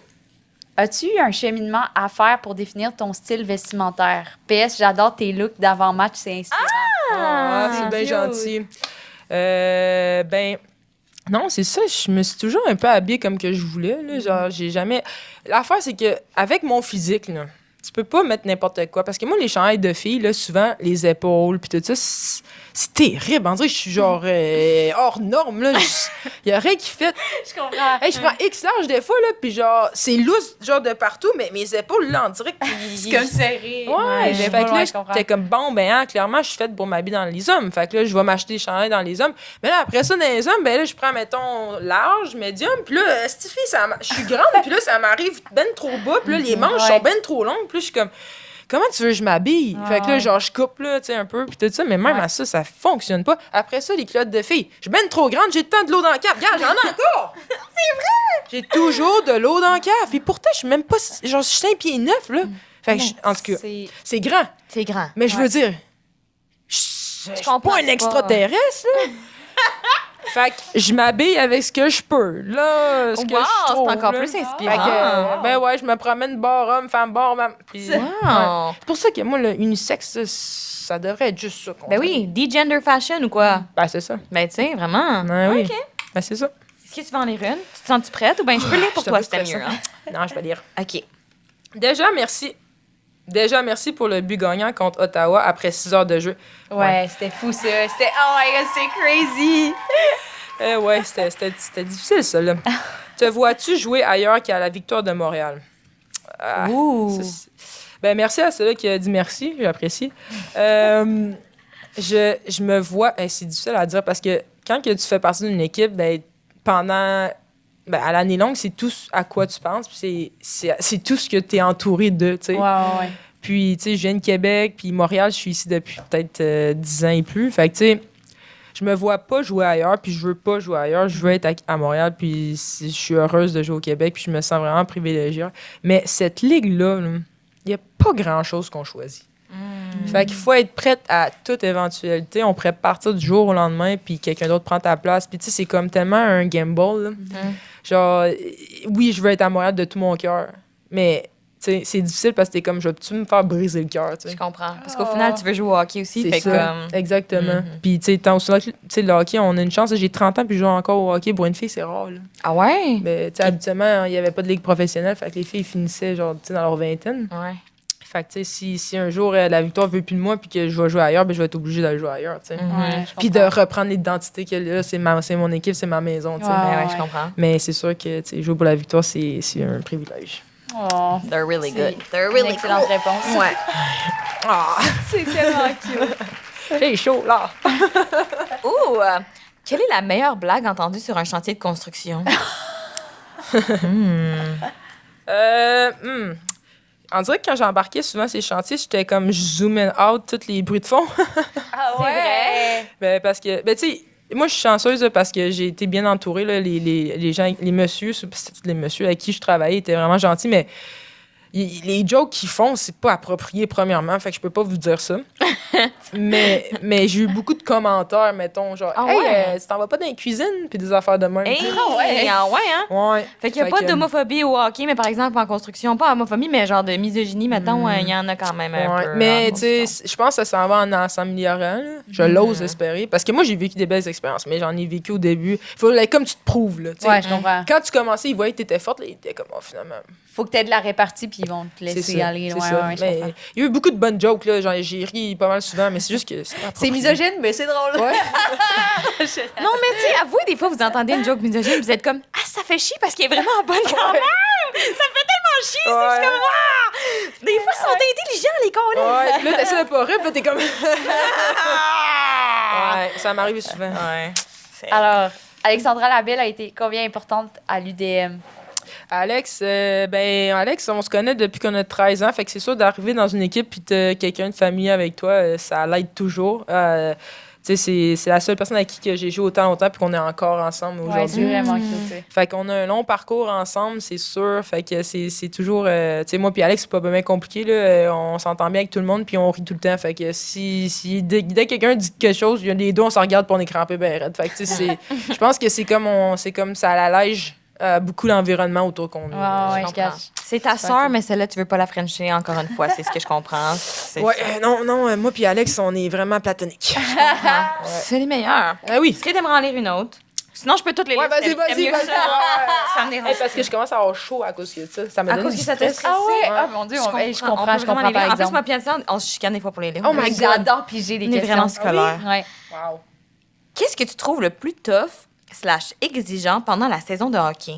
As-tu eu un cheminement à faire pour définir ton style vestimentaire? PS, j'adore tes looks d'avant-match, c'est inspirant. Ah, c'est bien cute. gentil. Ben, non, c'est ça. Je me suis toujours un peu habillée comme que je voulais. Là. Genre, j'ai jamais. L'affaire, c'est que avec mon physique, là, tu peux pas mettre n'importe quoi. Parce que moi, les chandails de filles, là, souvent, les épaules, puis tout ça, c'est terrible. On dirait que je suis genre hors norme. Là. Il y a rien qui fait. Je comprends. Hey, je prends X large des fois, là, puis genre, c'est loose, genre de partout, mais mes épaules, là, on dirait que. C'est comme serré. Ouais, j'ai fait que là, je comprends. j'étais comme, bon, ben, hein, clairement, je suis faite pour m'habiller dans les hommes. Fait que là, je vais m'acheter des chandails dans les hommes. Mais là, après ça, dans les hommes, ben là, je prends, mettons, large, médium. Puis là, Stiffy, je suis grande, puis là, ça m'arrive ben trop bas. Puis là, les manches Ouais. sont ben trop longues. Puis là, je suis comme, comment tu veux que je m'habille? Fait que là, ouais. genre, je coupe, là, tu sais, un peu, puis tout ça. Mais même Ouais. à ça fonctionne pas. Après ça, les culottes de filles. Je suis ben trop grande, j'ai tant de l'eau dans le cave. Regarde, j'en ai encore! C'est vrai! J'ai toujours de l'eau dans le cave. Puis pourtant, je suis même pas, genre, je suis 5 pieds 9, là. Fait que, en tout cas, C'est- c'est grand. C'est grand. Mais je veux dire, je suis comprends pas un pas. extraterrestre, là. Fait que je m'habille avec ce que je peux, là. Ce que Wow, je trouve, c'est encore là. plus Fait inspirant. que, ben ouais, je me promène bar homme, femme bar homme. Puis, Wow. ouais. C'est pour ça que moi, le unisexe, ça devrait être juste ça. qu'on Ben fait. oui, de-gender fashion ou quoi? Ben, c'est ça. Ben, tu sais, vraiment. Ben oui. OK. Ben, c'est ça. Est-ce que tu veux en lire une? Tu te sens-tu prête ou bien je peux lire pour Je toi, suis un peu c'était mieux, hein? Non, je vais dire. OK. Déjà, merci pour le but gagnant contre Ottawa après 6 heures de jeu. Ouais, c'était fou, ça. C'était... Oh my God, c'est crazy! Ouais, c'était difficile, ça, là. Te vois-tu jouer ailleurs qu'à la victoire de Montréal? Ah, Ouh! ben, merci à celui qui a dit merci, j'apprécie. Je me vois... c'est difficile à dire parce que quand que tu fais partie d'une équipe, ben, pendant... Ben, à l'année longue, c'est tout à quoi tu penses, puis c'est tout ce que tu es entouré de, tu sais. Ouais. Puis, tu sais, je viens de Québec, puis Montréal, je suis ici depuis peut-être 10 ans et plus. Fait que, tu sais, je me vois pas jouer ailleurs, puis je veux pas jouer ailleurs. Je veux être à Montréal, puis je suis heureuse de jouer au Québec, puis je me sens vraiment privilégiée. Mais cette ligue-là, il y a pas grand-chose qu'on choisit. Fait qu'il faut être prête à toute éventualité. On pourrait partir du jour au lendemain, puis quelqu'un d'autre prend ta place. Puis, tu sais, c'est comme tellement un gamble, là. Genre, oui, je veux être à Montréal de tout mon cœur, mais... T'sais, c'est difficile parce que t'es comme, je vais-tu me faire briser le cœur, tu sais. Je comprends. Parce qu'au final, tu veux jouer au hockey aussi. C'est Fait que ça, comme... exactement. Puis, tu sais, le hockey, on a une chance. J'ai 30 ans, puis je joue encore au hockey. Pour une fille, c'est rare, là. Ah ouais? Mais, tu sais, habituellement, il n'y avait pas de ligue professionnelle, fait que les filles finissaient, genre, tu sais, dans leur vingtaine. Ouais. Fait que, tu sais, si un jour, la victoire veut plus de moi, puis que je vais jouer ailleurs, ben, je vais être obligée d'aller jouer ailleurs, tu sais. Ouais, Puis de reprendre l'identité que là, c'est mon équipe, c'est ma maison, tu sais. Ouais. Ben ouais, je comprends. Mais c'est sûr que, tu sais, jouer pour la victoire, c'est un privilège. Oh, They're really C'est good. They're une really excellente cool. réponse. Ouais. Ah! C'est tellement cute. J'ai chaud, là! Ouh! Quelle est la meilleure blague entendue sur un chantier de construction? On dirait que quand j'embarquais souvent ces chantiers, j'étais comme je zoomais out tous les bruits de fond. Ah C'est vrai? Ben, parce que, ben, tu sais, moi, je suis chanceuse là, parce que j'ai été bien entourée. Là, les gens, les messieurs avec qui je travaillais étaient vraiment gentils, mais les jokes qu'ils font, c'est pas approprié, premièrement, fait que je peux pas vous dire ça. mais j'ai eu beaucoup de commentaires, mettons, genre, Ah hey, ouais? tu t'en vas pas dans la cuisine, puis des affaires de même. Hey, tu sais. hein? Ouais. Fait qu'il n'y a pas d'homophobie au hockey, mais par exemple, en construction, pas homophobie, mais genre de misogynie, mettons, il y en a quand même un peu. Mais en tu sais, construction. je pense que ça s'en va en s'améliorant. Là. Je l'ose espérer. Parce que moi, j'ai vécu des belles expériences, mais j'en ai vécu au début. Faut, like, comme tu te prouves. Là, tu sais. Ouais, je comprends. Quand tu commençais, ils voyaient que t'étais forte, là, ils étaient comme, oh, finalement. Faut que tu aies de la répartie, puis ils vont te C'est laisser ça. aller. c'est Ouais, ça. ouais, je Mais comprends. il y a eu beaucoup de bonnes jokes. Là. J'ai ri pas mal souvent, mais c'est juste que c'est pas C'est approprié. misogyne, mais c'est drôle. Ouais. Non, mais tu sais, avouez, des fois, vous entendez une joke misogyne, vous êtes comme, ah, ça fait chier parce qu'elle est vraiment bonne quand même! Ça me fait tellement chier! C'est Ouais. juste comme, ah! Des fois, ils sont intelligents, les cons, Ouais, puis là, t'essaies de pas rire, puis là, t'es comme. Ouais, ça m'arrive souvent. Ouais. Alors, Alexandra Labelle a été combien importante à l'UDM? Alex, Alex, on se connaît depuis qu'on a 13 ans, fait que c'est sûr d'arriver dans une équipe puis t'as quelqu'un de famille avec toi, ça l'aide toujours. Tu sais, c'est la seule personne avec qui que j'ai joué autant longtemps puis qu'on est encore ensemble Ouais, c'est aujourd'hui. vraiment cute. Fait qu'on a un long parcours ensemble, c'est sûr. Fait que c'est toujours... tu sais, moi puis Alex, c'est pas bien compliqué, là. On s'entend bien avec tout le monde puis on rit tout le temps. Fait que dès que quelqu'un dit quelque chose, les deux, on se regarde puis on est crampés ben raide. Fait que, tu sais, je pense que c'est comme ça allège beaucoup l'environnement autour qu'on est. Ouais, je comprends. cache. C'est ta sœur, mais celle-là, tu veux pas la frencher encore une fois, c'est ce que je comprends. C'est Ouais, non, moi puis Alex, on est vraiment platoniques. C'est les meilleurs. Ah oui. Est-ce que t'aimerais en lire une autre? Sinon, je peux toutes les lire. Ouais, vas-y, T'aimes vas-y, mieux vas-y. ça? Ça me dérange. Hey, parce que je commence à avoir chaud à cause de ça. Ça me À donne cause du que ça te stress. stresse. Ah ouais? Ouais. Ah mon Dieu, je On peut comprends vraiment les lire. par En plus, exemple. moi, Pianissa, on se chicane des fois pour les lire. Oh my God. J'adore piger les On est questions. vraiment scolaire. Ouais. Wow. Qu'est-ce que tu trouves le plus tough / exigeant pendant la saison de hockey?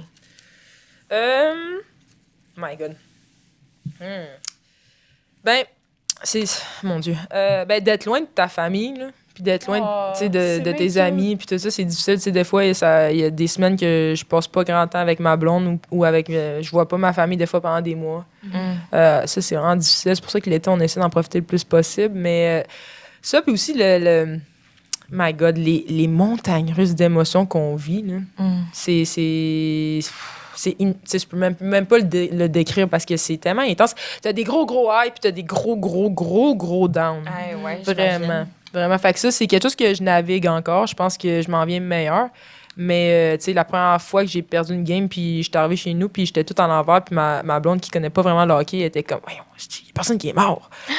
My God. Ben, c'est... Mon Dieu. D'être loin de ta famille, là, puis d'être loin Oh, tu sais, c'est de bien tes cute. amis, puis tout ça, c'est difficile. Tu sais, des fois, il y a des semaines que je passe pas grand temps avec ma blonde ou avec... je vois pas ma famille des fois pendant des mois. Ça, c'est vraiment difficile. C'est pour ça que l'été, on essaie d'en profiter le plus possible. Mais ça, puis aussi My God, les montagnes russes d'émotions qu'on vit, là, je peux même pas le décrire parce que c'est tellement intense. T'as des gros highs puis t'as des gros downs. Ouais, Vraiment. Fait que ça, c'est quelque chose que je navigue encore. Je pense que je m'en viens meilleur. Mais, tu sais, la première fois que j'ai perdu une game, puis j'étais arrivée chez nous, puis j'étais tout en envers, puis ma blonde qui connaît pas vraiment le hockey, elle était comme, voyons, il y a personne qui est mort. Tu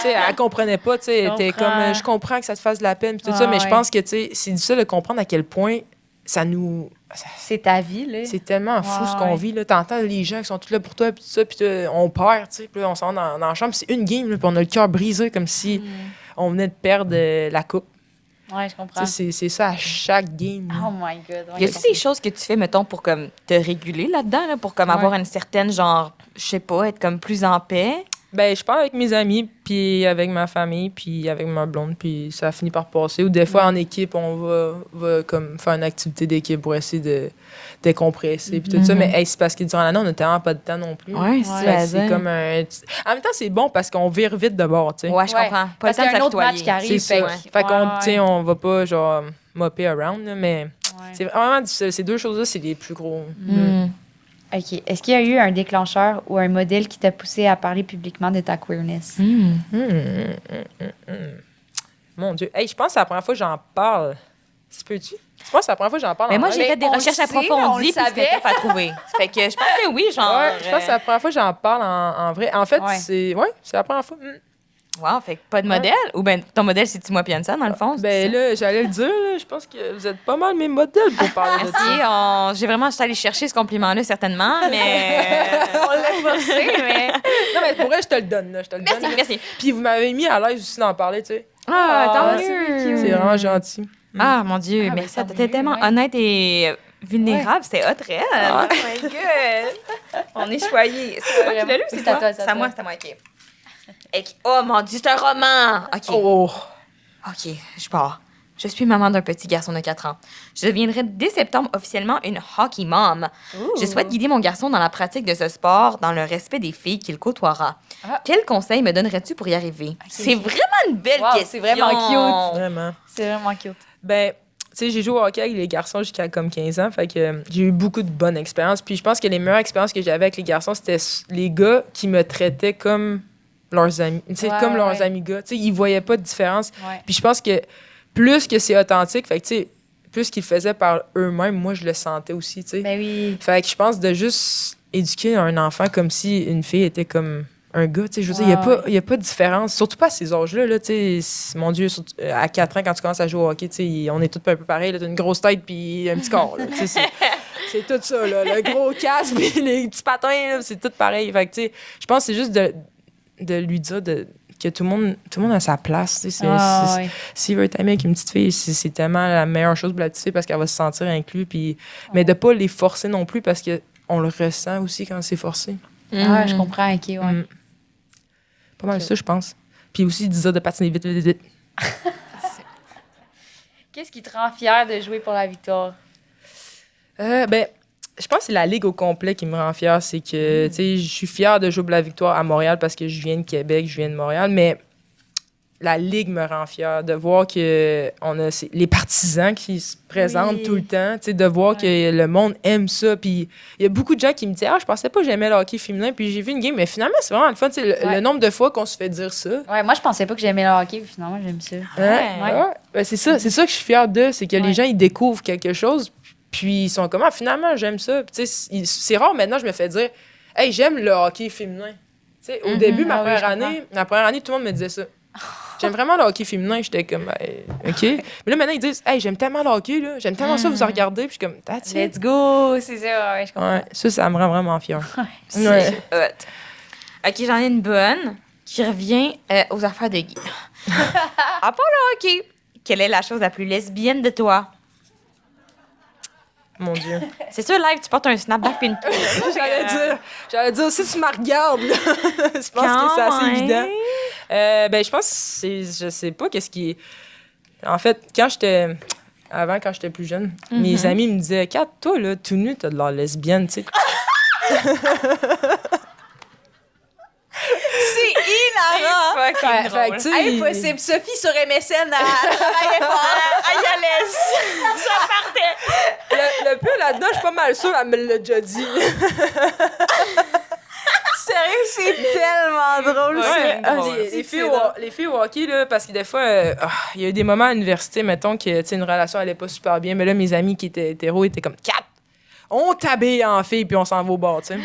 sais, elle comprenait pas, tu sais, elle était comme, je comprends que ça te fasse de la peine, puis tout ça, mais je pense que, tu sais, c'est difficile de comprendre à quel point ça nous... C'est ta vie, là. C'est tellement fou ce qu'on Ouais. vit, là. T'entends les gens qui sont tous là pour toi, puis tout ça, puis on perd, tu sais, puis là, on s'en va dans la chambre, puis c'est une game, là, puis on a le cœur brisé comme si on venait de perdre la coupe. Ouais, je comprends. Tu sais, c'est ça à chaque game. là. Oh my God. Y a-tu des choses que tu fais, mettons, pour comme te réguler là-dedans, là, pour comme avoir une certaine, genre, je sais pas, être comme plus en paix? Ben, je parle avec mes amis, puis avec ma famille, puis avec ma blonde, puis ça finit par passer. Ou des fois, en équipe, on va comme faire une activité d'équipe pour essayer de décompresser, puis tout ça. Mais hey, c'est parce que durant l'année, on n'a tellement pas de temps non plus. Ouais, Fait que c'est comme un... En même temps, c'est bon parce qu'on vire vite de bord, tu sais. Ouais, je comprends. Pas Parce le qu'il temps y de a un autre match s'apitoyer. qui arrive. C'est ça. que- Fait qu'on, ouais, tu sais, on va pas, genre, mopper around, là, mais ouais. c'est vraiment difficile. Ces deux choses-là, c'est les plus gros. OK. Est-ce qu'il y a eu un déclencheur ou un modèle qui t'a poussé à parler publiquement de ta queerness? Mon Dieu. Hey, je pense que c'est la première fois que j'en parle. Ça se peut-tu? Je pense que c'est la première fois que j'en parle. Mais en moi, vrai. j'ai fait des on le recherches sait, on approfondies, le puis c'était savait. tough à trouver. Fait que je pense que oui, genre... Ouais, je pense que c'est la première fois que j'en parle en vrai. En fait, Ouais. c'est la première fois. Wow, fait que pas de modèle? Ou ben ton modèle, c'est Timo Pianza, dans le fond? c'est Ben ça? là, j'allais le dire, là, je pense que vous êtes pas mal mes modèles pour parler de ça. Merci, j'ai vraiment juste allé chercher ce compliment-là, certainement, mais... On l'a forcé, mais... Non, mais pour vrai, je te le donne, là, je te le Merci, donne. merci. Puis vous m'avez mis à l'aise aussi d'en parler, tu sais. Ah, tant c'est mieux. C'est vraiment gentil. Ah, mon Dieu, Ah, ben, merci. tant T'étais mieux, tellement ouais. honnête et vulnérable. C'est hot, réel. Oh my God. On est choyés. C'est toi qui l'as lu, Oui, c'est c'est à toi? toi, c'est à C'est à toi. moi, OK. Oh, mon Dieu, c'est un roman. OK. Oh! OK, je pars. Je suis maman d'un petit garçon de 4 ans. Je deviendrai dès septembre officiellement une hockey mom. Je souhaite guider mon garçon dans la pratique de ce sport, dans le respect des filles qu'il côtoiera. Ah. Quels conseils me donnerais-tu pour y arriver? C'est vraiment une belle Wow, question. c'est vraiment cute. Vraiment. C'est vraiment cute. Ben, tu sais, j'ai joué au hockey avec les garçons jusqu'à comme 15 ans. Fait que j'ai eu beaucoup de bonnes expériences. Puis je pense que les meilleures expériences que j'avais avec les garçons, c'était les gars qui me traitaient comme leurs amis. Tu sais, comme leurs amis gars. Tu sais, ils voyaient pas de différence. Ouais. Puis je pense que plus que c'est authentique, fait que tu sais, plus qu'ils le faisaient par eux-mêmes, moi, je le sentais aussi, tu sais. Ben oui. Fait que je pense de juste éduquer un enfant comme si une fille était comme un gars, tu sais, je veux dire, il y a pas de différence, surtout pas à ces âges-là, là, tu sais, mon Dieu, à 4 ans, quand tu commences à jouer au hockey, tu sais, on est tous un peu pareils, là, t'as une grosse tête puis un petit corps, là, tu sais, c'est tout ça, là, le gros casque puis les petits patins, là, c'est tout pareil, fait que, tu sais, je pense que c'est juste de lui dire que tout le monde a sa place, tu sais, s'il veut être ami avec une petite fille, c'est tellement la meilleure chose pour la petite fille parce qu'elle va se sentir inclue, puis, mais de pas les forcer non plus parce que on le ressent aussi quand c'est forcé. Ah, je comprends, OK, ouais. Pas mal ça, je pense. Puis aussi, dire de patiner vite, vite, vite. Qu'est-ce qui te rend fier de jouer pour la victoire? Ben, je pense que c'est la ligue au complet qui me rend fier. C'est que, tu sais, je suis fier de jouer pour la victoire à Montréal parce que je viens de Québec, je viens de Montréal, mais la ligue me rend fier de voir que on a les partisans qui se présentent tout le temps, tu sais, de voir que le monde aime ça. Puis il y a beaucoup de gens qui me disent « Ah, je pensais pas que j'aimais le hockey féminin. » Puis j'ai vu une game, mais finalement, c'est vraiment le fun. Tu sais, le nombre de fois qu'on se fait dire ça. Ouais, moi, je pensais pas que j'aimais le hockey, puis finalement, j'aime ça. Ben, c'est ça que je suis fier de, c'est que les gens, ils découvrent quelque chose, puis ils sont comme « Ah, finalement, j'aime ça. » Puis tu sais, c'est rare maintenant, je me fais dire « Hey, j'aime le hockey féminin. » Tu sais, au début, ma première année, tout le monde me disait ça. J'aime vraiment le hockey féminin. J'étais comme, OK. Mais là, maintenant, ils disent, hey, j'aime tellement le hockey, là. J'aime tellement ça vous en regarder. Puis je suis comme, that's it. Let's go! C'est ça, ouais, je comprends. Ouais, ça me rend vraiment fier. C'est hot. OK, j'en ai une bonne qui revient aux affaires de Guy. À part le hockey, quelle est la chose la plus lesbienne de toi? Mon Dieu. C'est sûr, live, tu portes un snapback puis une J'allais dire, si tu me regardes, là, je pense que c'est assez évident. Ben, je pense que je sais pas qu'est-ce qui est... En fait, quand j'étais plus jeune, mes amis me disaient, Kat, toi, là, tout nu, t'as de l'air lesbienne, tu sais. C'est hilarant! fucking drôle. Impossible. Sophie sur MSN, elle travaillait fort. Aïe, laisse! Ça partait! Le peu là-dedans, je suis pas mal sûre, elle me l'a déjà dit. Sérieux, c'est tellement drôle, ça. Les filles au hockey, là, parce que des fois, il y a eu des moments à l'université, mettons, que une relation allait pas super bien, mais là, mes amis qui étaient hétéros étaient comme « Kat, on t'habille en fille, puis on s'en va au bar, tu sais. »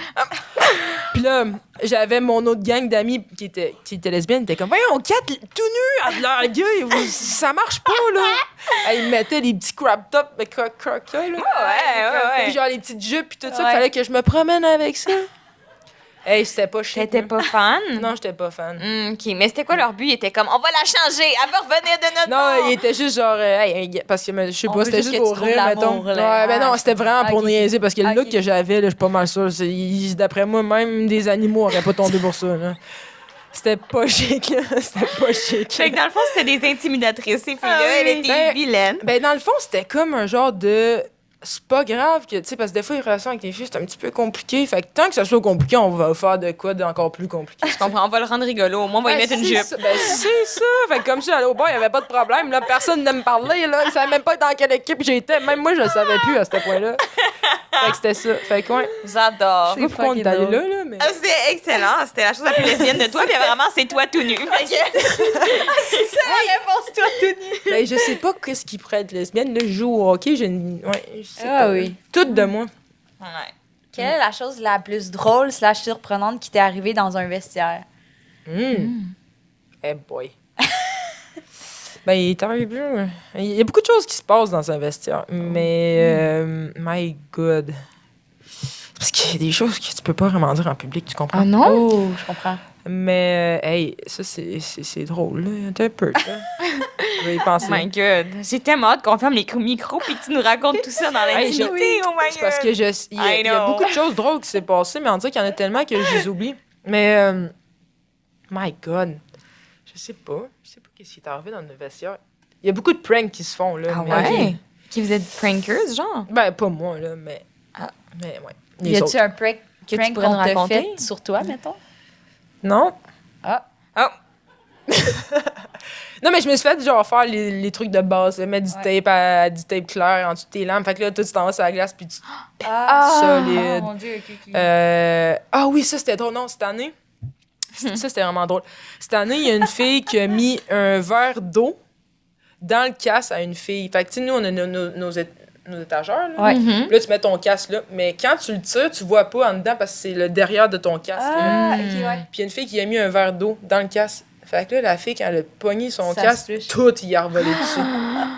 Puis là, j'avais mon autre gang d'amis qui était lesbienne, ils étaient comme « Voyons, Kat, tout nu, à de l'air gay, ça marche pas, là. » Ils mettaient des petits crop tops, mais crocs, là. Ouais. Puis genre les petites jupes, puis tout ça, il fallait que je me promène avec ça. Hey, c'était pas chic. T'étais pas fan? Non, j'étais pas fan. OK, mais c'était quoi leur but? Ils étaient comme, on va la changer, elle va revenir de notre bord. Non, il était juste genre, parce que je sais pas, c'était juste pour rire, mettons. Ouais, ben non, c'était vraiment pour niaiser, parce que le look Ok. que j'avais, là, je suis pas mal sûr, d'après moi, même des animaux auraient pas tombé pour ça, là. C'était pas chic, là. C'était pas chic. Fait que dans le fond, c'était des intimidatrices, ces filles-là. Ah oui. Elles étaient vilaines. Ben, dans le fond, c'était comme un genre de... C'est pas grave que, tu sais, parce que des fois, les relations avec les filles, c'est un petit peu compliqué. Fait que tant que ça soit compliqué, on va faire de quoi d'encore plus compliqué. Je comprends, on va le rendre rigolo. Au moins, on va y mettre une jupe. C'est ça. Fait que comme je suis allée au bar, il n'y avait pas de problème. Là, personne ne me parlait. Là. Ils ne savaient même pas dans quelle équipe j'étais. Même moi, je ne savais plus à ce point-là. Fait que c'était ça. Fait que, ouais. J'adore. Je sais pas pourquoi on est allé là, mais... Ah, c'était excellent. C'était la chose la plus lesbienne de toi. Puis vraiment, c'est toi tout nu. Fait que- C'est ça la réponse, toi, tout nu. Ben, je sais pas qu'est-ce qui pourrait être lesbienne. Là, je joue au hockey. Ouais, je sais Ah pas. oui. Tout de moi. Ouais. Quelle est la chose la plus drôle / surprenante qui t'est arrivée dans un vestiaire? Eh boy. Ben, il est arrivé. Il y a beaucoup de choses qui se passent dans un vestiaire. Mais, my God. Parce qu'il y a des choses que tu peux pas vraiment dire en public, tu comprends? Ah non? Oh, je comprends. Mais, hey, ça, c'est drôle, là. T'as un peu, là. Je vais y penser. Oh my God. J'ai tellement hâte qu'on ferme les micros puis que tu nous racontes tout ça dans Hey, l'intimité. Oh my God. C'est parce que il y a beaucoup de choses drôles qui s'est passé, mais on dirait qu'il y en a tellement que je les oublie. Mais, my God. Je sais pas qu'est-ce qui est arrivé dans le vestiaire. Il y a beaucoup de pranks qui se font, là. Ah mais- ouais? Qui vous êtes prankers, genre? Ben, pas moi, là, mais... Mais, ouais. Les Y a-tu autres. un prank Que tu pourrais qu'on nous t'a raconter? fait sur toi, mettons? Non? Ah. Oh! Non, mais je me suis fait genre faire les trucs de base, là, mettre du tape clair en dessous de tes lampes. Fait que là, toi, tu t'en vas sur la glace, puis tu... solide. Mon Dieu, ok. Ah oui, ça, c'était drôle. Non, cette année, ça, c'était vraiment drôle. Cette année, il y a une fille qui a mis un verre d'eau dans le casque à une fille. Fait que, tu sais, nous, on a nos étagères, là. Ouais. Mhm. Puis là, tu mets ton casque là. Mais quand tu le tires, tu vois pas en dedans parce que c'est le derrière de ton casque. là. Ok, ouais. Puis il y a une fille qui a mis un verre d'eau dans le casque. Fait que là, la fille, quand elle a pogné son Ça casque, se touche. tout y a revolé dessus.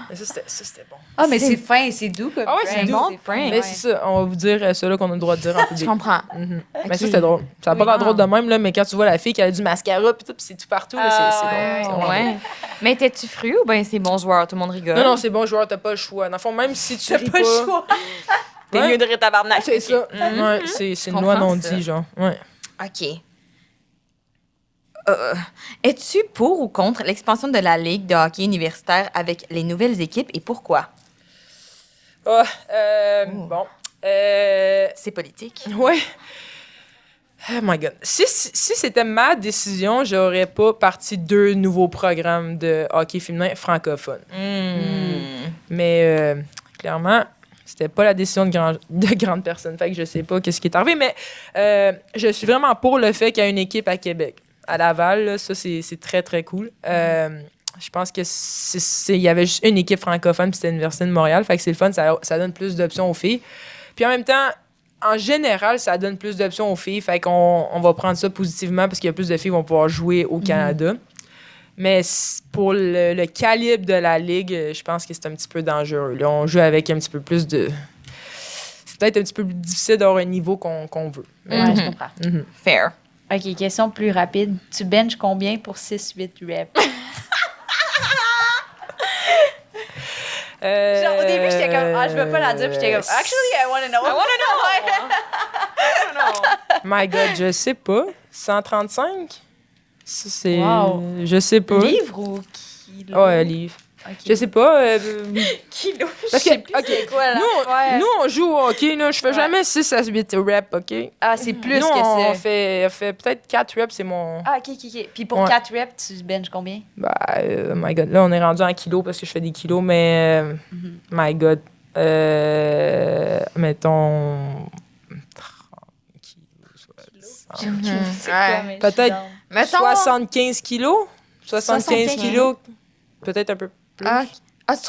Mais ça, c'était bon. Ah, mais c'est fin, c'est doux comme Ah ouais, c'est prank. doux. fin, prank. Mais ouais. c'est ça, on va vous dire ceux-là qu'on a le droit de dire en Je public. comprends. Mhm. Mais ça, c'était drôle. Ça n'a pas l'air drôle de même, là, mais quand tu vois la fille qui a du mascara puis tout, puis c'est tout partout, là, c'est drôle. ouais, C'est vraiment Ouais. drôle. Mais t'es-tu fru ou bien c'est bon joueur, tout le monde rigole? Non, c'est bon joueur, t'as pas le choix. Dans le fond, même si tu ris Pas le choix. T'es Ouais. mieux de rire tabarnak. C'est ça. Mhm. Ouais, c'est une Je loi comprends non ça. dit, genre. Ouais. OK. Es-tu pour ou contre l'expansion de la Ligue de hockey universitaire avec les nouvelles équipes et pourquoi? Ah, bon. C'est politique. Ouais. Oh my God. Si c'était ma décision, j'aurais pas parti 2 nouveaux programmes de hockey féminin francophones. Mais clairement, c'était pas la décision de grandes personnes. Fait que je sais pas qu'est-ce qui est arrivé, mais je suis vraiment pour le fait qu'il y ait une équipe à Québec. À Laval, là, ça, c'est très, très cool. Je pense que il y avait juste une équipe francophone, puis c'était l'Université de Montréal. Fait que c'est le fun, ça donne plus d'options aux filles. Puis en même temps, en général, ça donne plus d'options aux filles. Fait qu'on va prendre ça positivement parce qu'il y a plus de filles qui vont pouvoir jouer au Canada. Mais pour le calibre de la Ligue, je pense que c'est un petit peu dangereux. Là, on joue avec un petit peu plus de... C'est peut-être un petit peu plus difficile d'avoir un niveau qu'on veut. Ouais, je comprends. Fair. Ok, question plus rapide. Tu benches combien pour 6-8 reps? Genre, au début, j'étais comme, je veux pas la dire, puis j'étais comme, actually, I wanna know. My God, je sais pas. 135? Ça, c'est... Wow. Je sais pas. Livre ou kilo? Ouais, livre. Ok. Je sais pas. Kilo. Parce que, OK, quoi, là. Ouais. nous, on joue au hockey, là. Je fais jamais 6 à 8 reps, OK? Ah, c'est plus nous, que on ça. fait peut-être 4 reps, c'est mon... Ah, ok. Puis pour Ouais. 4 reps, tu benches combien? My God. Là, on est rendu en kilos parce que je fais des kilos, mais... My God. Mettons... 30 kilos, 60. C'est quoi, mais je suis Peut-être down. Mettons... 75 kilos? 75 kilos, peut-être un peu plus. Ah, tu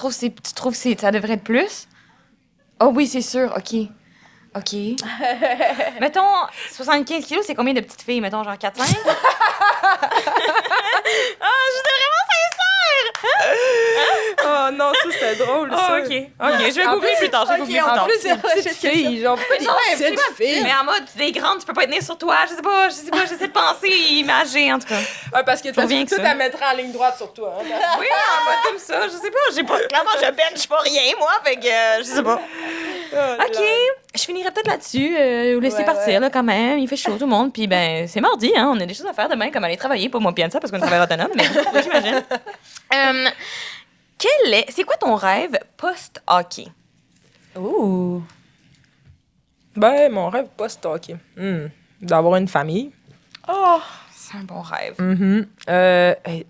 trouves que ça devrait être plus? Oh oui, c'est sûr. OK. Mettons, 75 kilos, c'est combien de petites filles? Mettons, genre 4-5? Je suis vraiment sincère! Oh non, ça c'était drôle, ça. OK. Je vais googler plus tard. Ok, en plus, C'est une petite fille, genre, pas des petites filles. Mais en mode, des grandes, tu peux pas tenir sur toi. Je sais pas, j'essaie de penser, imager, en tout cas. Ah, parce que reviens que tout ça. à mettre en ligne droite sur toi. Hein, Oui, en mode comme ça, je sais pas. Clairement, je bench pas rien, moi, fait que je sais pas. OK, je finirai peut-être là-dessus. Vous laisser partir, là, quand même. Il fait chaud, tout le monde. Puis, ben, c'est mardi, hein. On a des choses à faire demain, comme aller travailler, pas moi puis ça, parce qu'on travaille autonome, mais oui, j'imagine. C'est quoi ton rêve post-hockey? Ouh. Ben, mon rêve post-hockey. D'avoir une famille. Oh, c'est un bon rêve.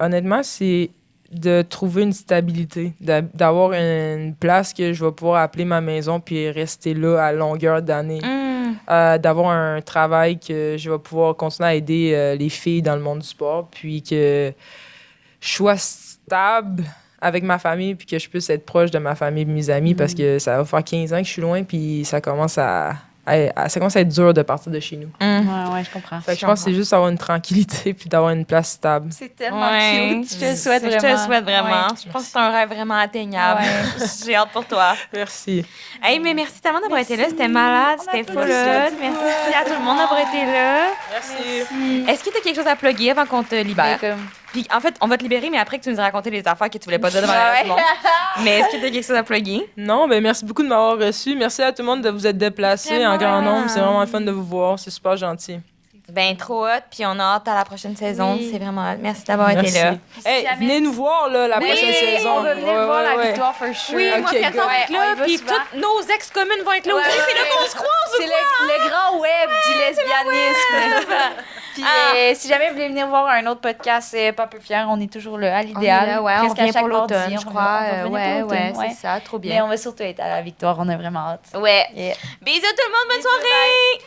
Honnêtement, c'est de trouver une stabilité, d'avoir une place que je vais pouvoir appeler ma maison puis rester là à longueur d'année. D'avoir un travail que je vais pouvoir continuer à aider les filles dans le monde du sport, puis que je sois stable avec ma famille, puis que je puisse être proche de ma famille et de mes amis, parce que ça va faire 15 ans que je suis loin, puis ça commence à être dur de partir de chez nous. Ouais, je comprends. Fait que je pense que c'est juste avoir une tranquillité puis d'avoir une place stable. C'est tellement cute. Je te le souhaite vraiment. Je te le souhaite vraiment. Ouais. Je pense que c'est un rêve vraiment atteignable. Ouais. J'ai hâte pour toi. Merci. Hey, mais merci tellement d'avoir été là. C'était malade, c'était full hot. Merci à tout le monde d'avoir été là. Merci. Est-ce que tu as quelque chose à plugger avant qu'on te libère? Ben, comme... Puis en fait, on va te libérer, mais après que tu nous as raconté les affaires que tu voulais pas dire devant le reste du monde. Mais est-ce que tu as quelque chose à plugger? Non, ben merci beaucoup de m'avoir reçu. Merci à tout le monde de vous être déplacés en grand nombre. C'est vraiment le fun de vous voir. C'est super gentil. Ben, trop hot. Puis on a hâte à la prochaine saison. Oui. C'est vraiment hot. Merci d'avoir été Merci. là. Hey, jamais- venez nous voir là, la prochaine saison. On va venir voir la victoire for sure. Oui, Ok, moi, Pierre, good. va être Ouais, on là. y va Puis souvent. toutes nos ex-communes vont être là aussi. C'est là qu'on se croise. C'est le grand web du lesbianisme. Puis si jamais vous voulez venir voir un autre podcast, pas peu fier, on est toujours là, à On est l'idéal. là, ouais, on Presque à revient chaque pour l'automne, mardi, je on crois. va revenir Ouais, pour l'automne, c'est ça, trop Mais bien. on va surtout être à la victoire, on a vraiment hâte. Ouais. Yeah. Bisous tout le monde, bonne soirée!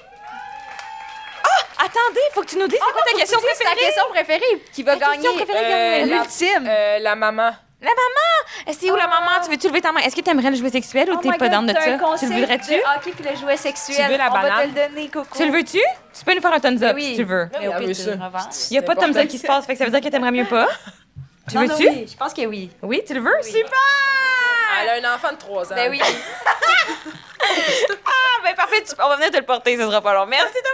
Ah, attendez, faut que tu nous dises c'est quoi ta question C'est ta préférée? question préférée qui va Ta question gagner préférée, l'ultime. La maman. La maman! C'est où la maman? Tu veux-tu lever ta main? Est-ce que t'aimerais le jouet sexuel ou Oh t'es my pas God, dans de t'as ça? un Tu concept le voudrais-tu? de hockey puis le jouet sexuel. Tu veux la On va te banane? le donner, Coco. Tu le veux-tu? Tu peux nous faire un thumbs up Oui. si tu le veux. Mais au Elle pire, veut tu ça. le revends. Il y a pas de thumbs up qui se passe, fait que ça veut dire que t'aimerais mieux pas. Tu Non, veux-tu? non, oui, je pense que oui. Oui, tu le veux? Oui. Super! Elle a un enfant de 3 ans. Ben oui. Ah, ben parfait, on va venir te le porter, ce sera pas long. Merci tout